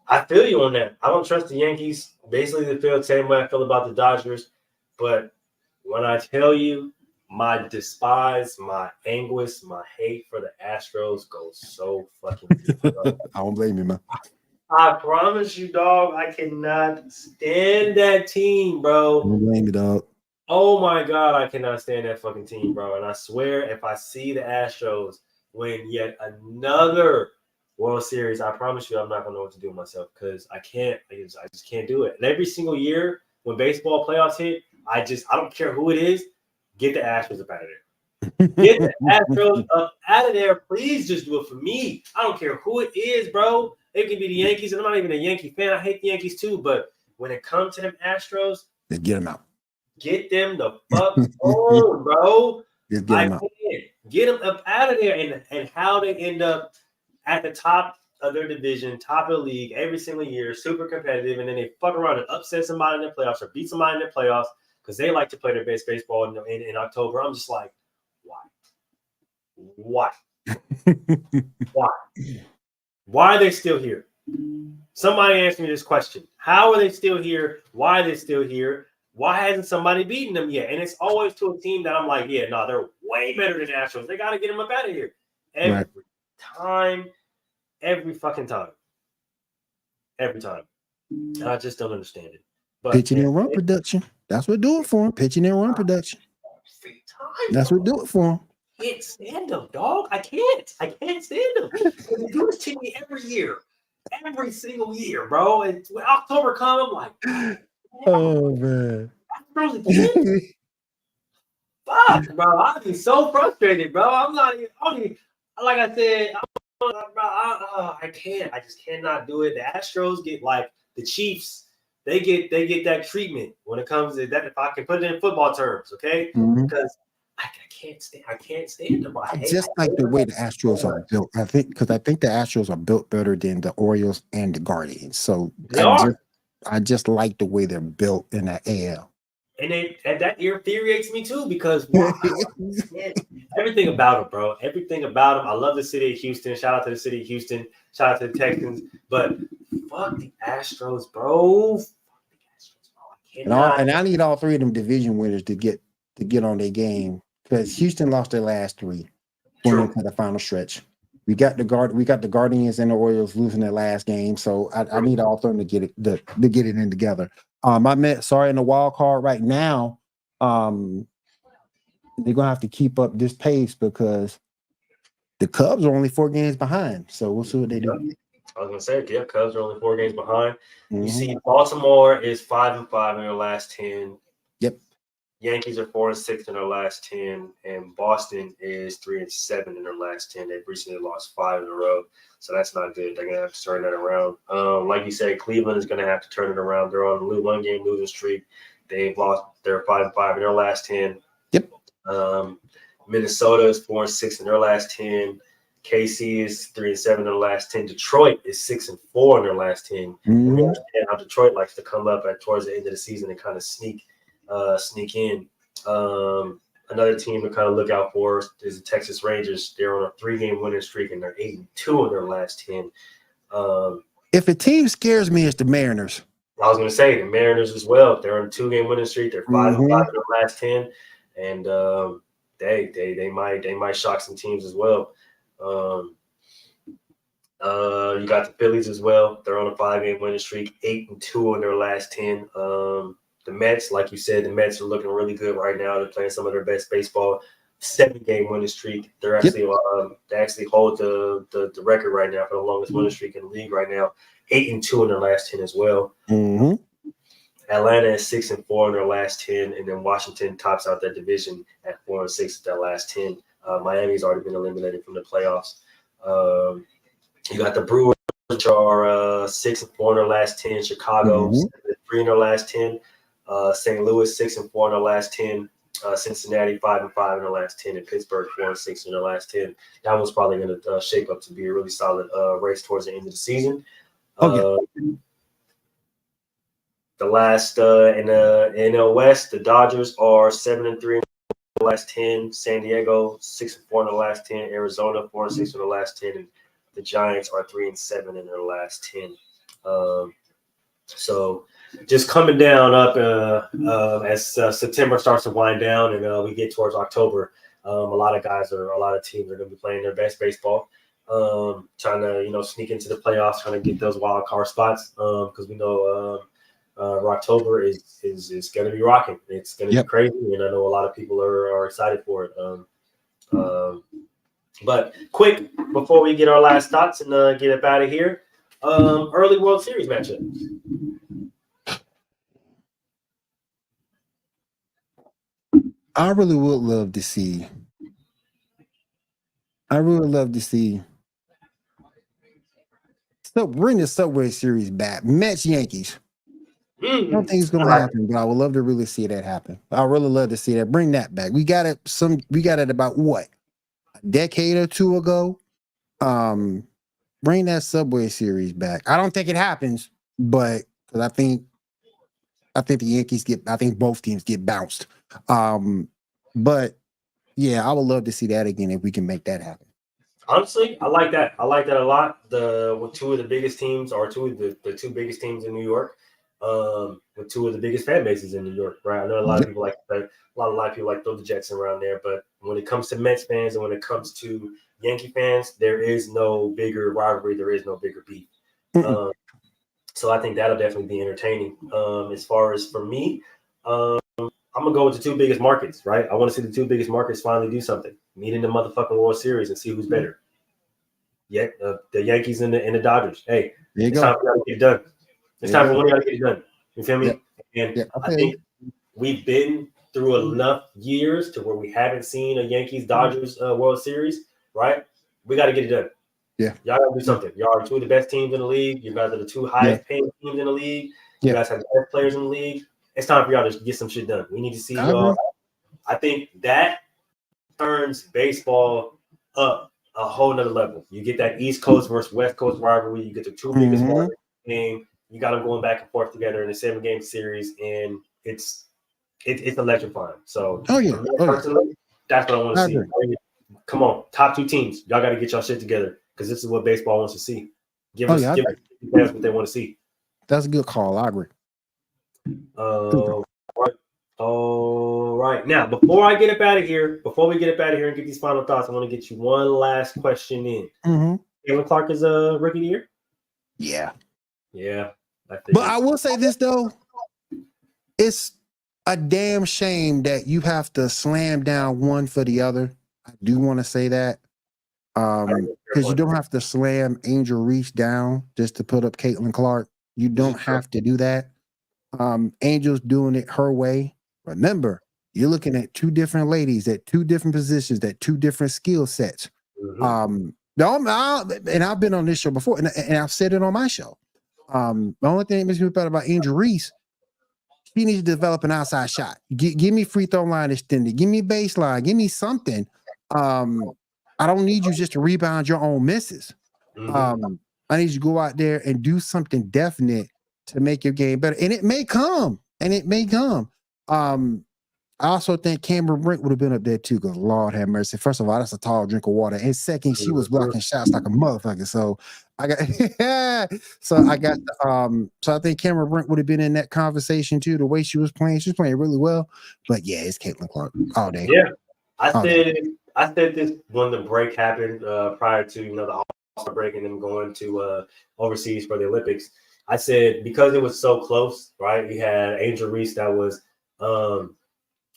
Speaker 1: I feel you on that. I don't trust the Yankees. Basically, they feel the same way I feel about the Dodgers. But when I tell you my despise, my anguish, my hate for the Astros goes so fucking deep.
Speaker 2: I don't blame you, man.
Speaker 1: I promise you, dog, I cannot stand that team, bro.
Speaker 2: I don't blame you, dog.
Speaker 1: Oh, my God, I cannot stand that fucking team, bro. And I swear, if I see the Astros win yet another World Series, I promise you I'm not going to know what to do with myself because I just can't do it. And every single year when baseball playoffs hit, I don't care who it is, get the Astros up out of there. Get the Astros up out of there. Please just do it for me. I don't care who it is, bro. It could be the Yankees, and I'm not even a Yankee fan. I hate the Yankees too, but when it comes to them Astros,
Speaker 2: just get them out.
Speaker 1: Get them the fuck on, bro.
Speaker 2: Just get them out.
Speaker 1: Get them up out of there, and how they end up at the top of their division, top of the league every single year, super competitive, and then they fuck around and upset somebody in their playoffs or beat somebody in their playoffs because they like to play their best baseball in October. I'm just like, why? Why are they still here? Somebody answer me this question. How are they still here? Why are they still here? Why hasn't somebody beaten them yet? And it's always to a team that I'm like, yeah, no, they're way better than the Astros. They got to get them up out of here. Every time, every fucking time. Every time. I just don't understand it. But
Speaker 2: pitching and run production. That's what do it for him. Pitching and run production. That's what do it for him.
Speaker 1: I can't stand them, dog. I can't stand them. They do this to me every year. Every single year, bro. And when October comes, I'm like,
Speaker 2: oh, man.
Speaker 1: Fuck, bro. I'd be so frustrated, bro. I'm not even, like I said, I can't. I just cannot do it. The Astros get like the Chiefs. They get that treatment when it comes to that. If I can put it in football terms, okay? Because I can't stand them.
Speaker 2: I just like the way the Astros are built. I think the Astros are built better than the Orioles and the Guardians. So I just like the way they're built in that AL.
Speaker 1: And that infuriates me too because everything about them, bro. Everything about them. I love the city of Houston. Shout out to the city of Houston. Shout out to the Texans. But fuck the Astros, bro.
Speaker 2: And I need all three of them division winners to get on their game because Houston lost their last three going into the final stretch. We got the Guardians and the Orioles losing their last game, so I need all three to get it in together. In the wild card right now, they're gonna have to keep up this pace because the Cubs are only 4 games behind. So we'll see what they do.
Speaker 1: I was gonna say, yeah, Cubs are only 4 games behind. You see, Baltimore is 5-5 in their last 10.
Speaker 2: Yep.
Speaker 1: Yankees are 4-6 in their last 10, and Boston is 3-7 in their last 10. They've recently lost 5 in a row, so that's not good. They're gonna have to turn that around. Like you said, Cleveland is gonna have to turn it around. They're on a 1-game losing streak. They're 5-5 in their last 10.
Speaker 2: Yep.
Speaker 1: Minnesota is 4-6 in their last 10. KC is 3-7 in their last 10. Detroit is 6-4 in their last 10. And we understand how Detroit likes to come up towards the end of the season and kind of sneak in. Another team to kind of look out for is the Texas Rangers. They're on a 3-game winning streak and they're 8-2 in their last 10.
Speaker 2: If a team scares me, it's the Mariners.
Speaker 1: I was going to say the Mariners as well. They're on a 2-game winning streak. They're 5-5 in their last 10, and they might shock some teams as well. You got the Phillies as well. They're on a 5-game winning streak, 8-2 in their last 10. The Mets, like you said, the Mets are looking really good right now. They're playing some of their best baseball. 7-game winning streak. They're actually they actually hold the record right now for the longest winning streak in the league right now. 8-2 in their last 10 as well. Atlanta is 6-4 in their last 10, and then Washington tops out that division at 4-6 at their last 10. Miami's already been eliminated from the playoffs. You got the Brewers, which are 6-4 in their last 10. Chicago 7-3 in their last 10. St. Louis 6-4 in their last 10. Cincinnati 5-5 in their last 10, and Pittsburgh 4-6 in their last 10. That one's probably going to shape up to be a really solid race towards the end of the season. The last in the NL West, the Dodgers are 7-3 in the last 10. San Diego 6-4 in the last 10. Arizona 4-6 in the last 10, and the Giants are 3-7 in their last 10. So just coming down up as September starts to wind down and we get towards October. A lot of teams are going to be playing their best baseball, trying to sneak into the playoffs, trying to get those wild card spots because we know October is going to be rocking. It's going to be crazy, and I know a lot of people are excited for it. But quick before we get our last thoughts and get up out of here, early World Series matchup.
Speaker 2: I really would love to see. So bring the Subway Series back. Mets Yankees. I don't think it's gonna happen, but I would love to really see that happen. I really love to see that. Bring that back. We got it about what? A decade or two ago. Bring that Subway Series back. I don't think it happens, but because I think the Yankees I think both teams get bounced. But yeah, I would love to see that again if we can make that happen.
Speaker 1: Honestly, I like that. I like that a lot. Two of the biggest teams, or two of the two biggest teams in New York, with two of the biggest fan bases in New York, right? I know a lot of people like throw the Jets around there, but when it comes to Mets fans and when it comes to Yankee fans, there is no bigger rivalry, there is no bigger beef. So I think that'll definitely be entertaining. As far as for me, I'm gonna go with the two biggest markets, right? I want to see the two biggest markets finally do something, meet in the motherfucking World Series and see who's better. Yeah, the Yankees and the Dodgers. Hey, it's time for y'all to get it done. It's time for one of y'all to get it done. You feel me? And I think we've been through enough years to where we haven't seen a Yankees Dodgers World Series, right? We got to get it done.
Speaker 2: Yeah,
Speaker 1: y'all got to do something. Y'all are two of the best teams in the league. You guys are the two highest paid teams in the league. You guys have the best players in the league. It's time for y'all to get some shit done. We need to see y'all. I think that turns baseball up a whole nother level. You get that East Coast versus West Coast rivalry. You get the two biggest markets game. You got them going back and forth together in a 7-game series, and it's electrifying. So, personally, that's what I want to see. Come on, top two teams. Y'all got to get y'all shit together because this is what baseball wants to see. Give us what they want to see.
Speaker 2: That's a good call. I agree.
Speaker 1: All right. Now, before we get up out of here and get these final thoughts, I want to get you one last question in. Caitlin Clark is a rookie of the year? Yeah.
Speaker 2: But I will say this, though. It's a damn shame that you have to slam down one for the other. I do want to say that. Because you don't have to slam Angel Reese down just to put up Caitlin Clark. You don't have to do that. Angel's doing it her way. Remember, you're looking at two different ladies at two different positions, at two different skill sets. And I've been on this show before, and I've said it on my show. The only thing that makes me better about Angel Reese, she needs to develop an outside shot. Give me free throw line extended. Give me baseline. Give me something. I don't need you just to rebound your own misses. I need you to go out there and do something definite to make your game better. And it may come. I also think Cameron Brink would have been up there too, because Lord have mercy. First of all, that's a tall drink of water. And second, she was blocking shots like a motherfucker. So I think Cameron Brink would have been in that conversation too. The way she was playing really well. But yeah, it's Caitlin Clark all day.
Speaker 1: Yeah, I said this when the break happened prior to the All-Star break and them going to overseas for the Olympics. I said because it was so close, right? You had Angel Reese that was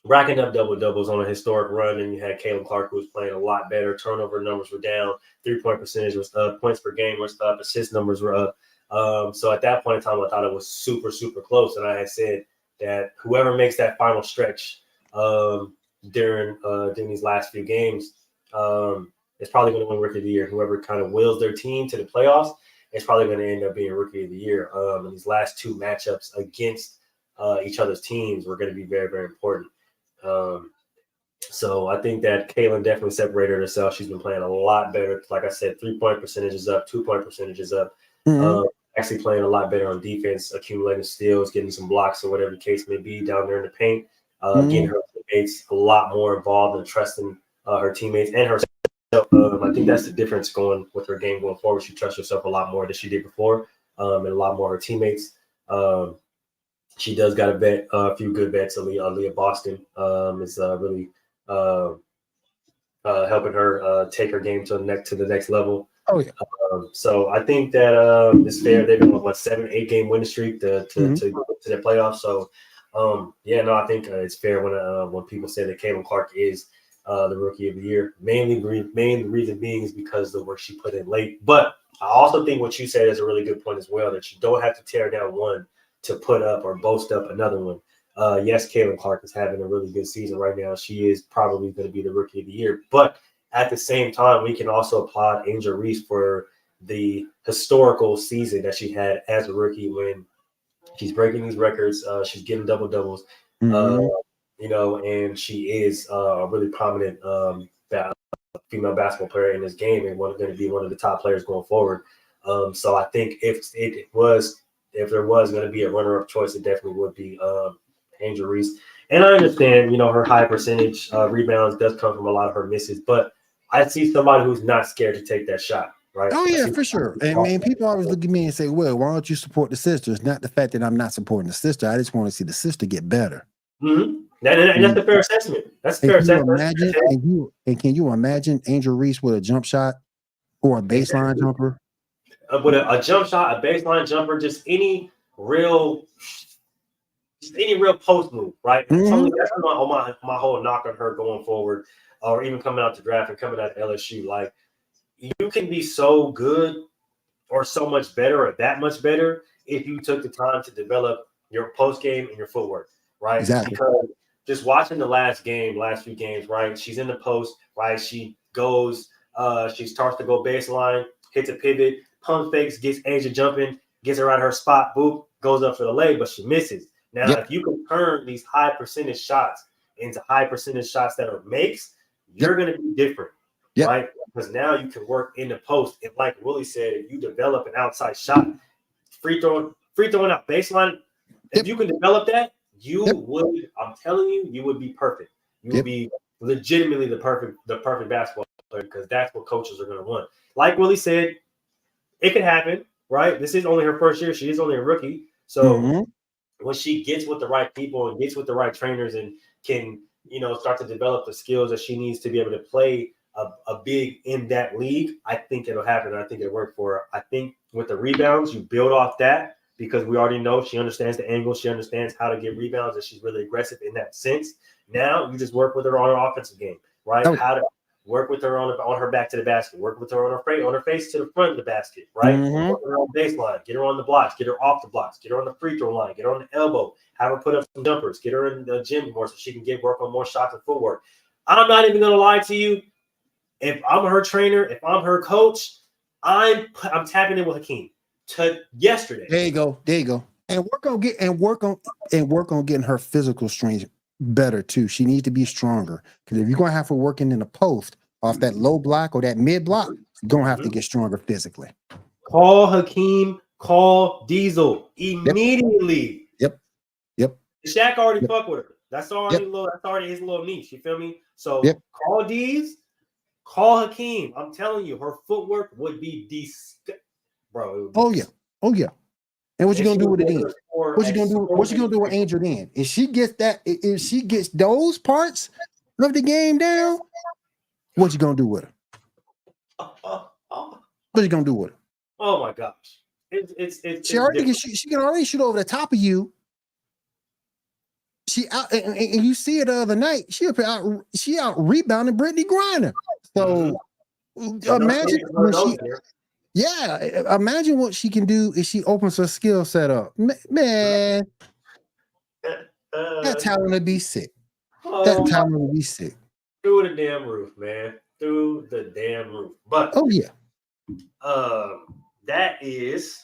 Speaker 1: racking up double-doubles on a historic run, and you had Caitlin Clark who was playing a lot better. Turnover numbers were down. 3-point percentage was up. Points per game was up. Assist numbers were up. So at that point in time, I thought it was super, super close. And I had said that whoever makes that final stretch during these last few games is probably going to win Rookie of the Year. Whoever kind of wills their team to the playoffs is probably going to end up being Rookie of the Year. And these last two matchups against each other's teams were going to be very, very important. So I think that Caitlin definitely separated herself. She's been playing a lot better. Like I said, 3-point percentage is up, 2-point percentage is up. Actually playing a lot better on defense, accumulating steals, getting some blocks or whatever the case may be down there in the paint. Getting her teammates a lot more involved and trusting her teammates and herself. I think that's the difference going with her game going forward. She trusts herself a lot more than she did before, and a lot more her teammates. She does got a few good vets. Aaliyah Boston is really helping her take her game to the next level. So I think that it's fair. They've been on 7-8 game winning streak to the playoffs. So I think it's fair when people say that Caitlin Clark is the Rookie of the Year. Main reason being is because of the work she put in late. But I also think what you said is a really good point as well, that you don't have to tear down one to put up or boast up another one. Yes, Caitlin Clark is having a really good season right now. She is probably going to be the Rookie of the Year. But at the same time, we can also applaud Angel Reese for the historical season that she had as a rookie when she's breaking these records. She's getting double-doubles, and she is a really prominent female basketball player in this game and going to be one of the top players going forward. So I think if there was going to be a runner-up choice, it definitely would be Angel Reese. And I understand, her high percentage rebounds does come from a lot of her misses, but I see somebody who's not scared to take that shot. right?
Speaker 2: Oh yeah, for sure. And man, people always look at me and say, "Well, why don't you support the sisters?" Not the fact that I'm not supporting the sister. I just want to see the sister get better.
Speaker 1: Mm-hmm. And that's a fair assessment. That's a
Speaker 2: And
Speaker 1: fair
Speaker 2: can you
Speaker 1: assessment.
Speaker 2: imagine? And can you imagine Angel Reese with a jump shot or a baseline jumper?
Speaker 1: With a jump shot, a baseline jumper, just real any real post move, right? And
Speaker 2: Mm-hmm.
Speaker 1: that's my whole knock on her going forward, or even coming out to draft and coming out to LSU. Like, you can be so good or so much better or that much better if you took the time to develop your post game and your footwork, right?
Speaker 2: Exactly.
Speaker 1: Because just watching the last few games, right? She's in the post, right? She starts to go baseline, hits a pivot, pump fakes, gets Asia jumping, gets around her spot, boop, goes up for the lay, but she misses. Now, if you can turn these high percentage shots into high percentage shots that are makes, you're going to be different, right? Because now you can work in the post. And like Willie said, if you develop an outside shot, free throwing out baseline, if you can develop that, would, I'm telling you, you would be perfect. You would be legitimately the perfect basketball player, because that's what coaches are going to want. Like Willie said, it could happen, right? This is only her first year. She is only a rookie. So when she gets with the right people and gets with the right trainers and can, start to develop the skills that she needs to be able to play a big in that league, I think it'll happen. I think it'll work for her. I think with the rebounds, you build off that, because we already know she understands the angle. She understands how to get rebounds, and she's really aggressive in that sense. Now you just work with her on her offensive game, right? How to work with her on her back to the basket, work with her on her face to the front of the basket, right? Work with her on baseline, get her on the blocks, get her off the blocks, get her on the free throw line, get her on the elbow, have her put up some jumpers, get her in the gym more so she can work on more shots and footwork. I'm not even gonna lie to you. If I'm her trainer, if I'm her coach, I'm tapping in with Hakeem to yesterday.
Speaker 2: There you go. And work on getting her physical strength better too. She needs to be stronger, because if you're gonna have her working in the post off that low block or that mid block, you're gonna have to get stronger physically.
Speaker 1: Call Hakeem, call Diesel immediately.
Speaker 2: Yep.
Speaker 1: Shaq already fuck with her. That's already his little niche. You feel me? So call Deez, call Hakeem. I'm telling you, her footwork would be bro.
Speaker 2: Oh yeah. And what you gonna do with it then? What you gonna do with Angel then? If she gets those parts of the game down, what you gonna do with her? What you gonna do with her?
Speaker 1: Oh my gosh.
Speaker 2: She can already shoot over the top of you. She out, and you see it the other night. She out rebounding Brittany Griner. So imagine imagine what she can do if she opens her skill set up. Man, that talent would be sick. That talent would be sick.
Speaker 1: Through the damn roof, man. Through the damn roof. But that is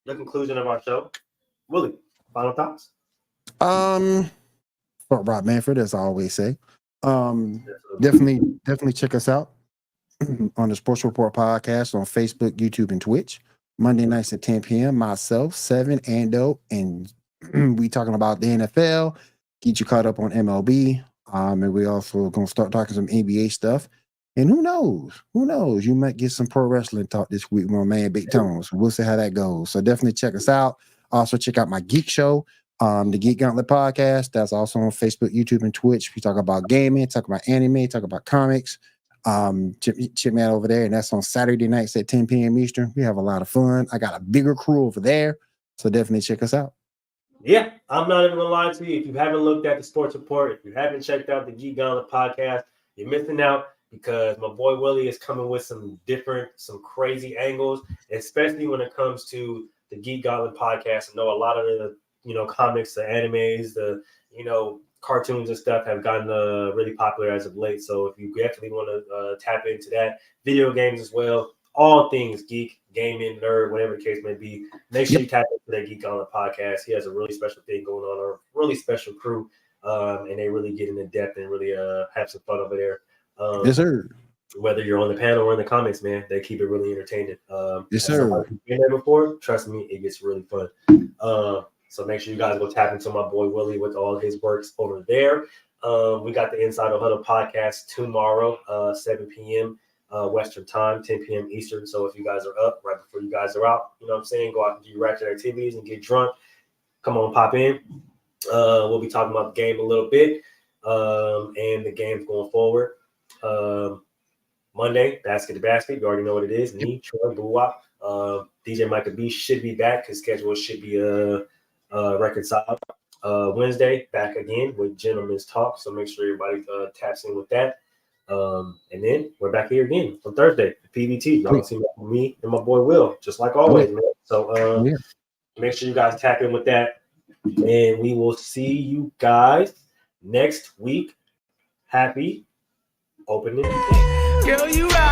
Speaker 1: the conclusion of our show. Willie, final thoughts?
Speaker 2: For Rob Manfred, as I always say. Definitely check us out on the Sports Report podcast on Facebook, YouTube, and Twitch. Monday nights at 10 p.m. Myself, Seven, Ando, and we talking about the NFL. Get you caught up on MLB. And we also gonna start talking some NBA stuff. And who knows? You might get some pro wrestling talk this week with my man Big Tone. So we'll see how that goes. So definitely check us out. Also check out my geek show, the Geek Gauntlet podcast. That's also on Facebook, YouTube, and Twitch. We talk about gaming, talk about anime, talk about comics. Chip me out over there, and that's on Saturday nights at 10 p.m. Eastern. We have a lot of fun. I got a bigger crew over there, so definitely check us out.
Speaker 1: Yeah, I'm not even gonna lie to you. If you haven't looked at the Sports Report, if you haven't checked out the Geek Gauntlet podcast, you're missing out, because my boy Willie is coming with some crazy angles, especially when it comes to the Geek Gauntlet podcast. I know a lot of the comics, the animes, the cartoons and stuff have gotten really popular as of late. So if you definitely want to tap into that, video games as well, all things geek, gaming, nerd, whatever the case may be, make sure you tap into that Geek on the podcast. He has a really special thing going on, or a really special crew, and they really get into depth and really have some fun over there.
Speaker 2: Yes, sir.
Speaker 1: Whether you're on the panel or in the comments, man, they keep it really entertaining.
Speaker 2: Yes, sir.
Speaker 1: Been there before, trust me, it gets really fun. So make sure you guys go tap into my boy Willie with all his works over there. We got the Inside the Huddle podcast tomorrow, 7 p.m. Western time, 10 p.m. Eastern. So if you guys are up right before you guys are out, you know what I'm saying, go out and do your ratchet activities and get drunk. Come on, pop in. We'll be talking about the game a little bit and the games going forward. Monday, basket to basket. You already know what it is. Me, Troy, Boo-Wop. DJ Micah B should be back. His schedule should be reconciled. Wednesday, back again with Gentlemen's Talk. So make sure everybody taps in with that. And then we're back here again on Thursday, PBT. Y'all can see me and my boy Will, just like always, man. So make sure you guys tap in with that. And we will see you guys next week. Happy opening day.
Speaker 3: Girl, you right.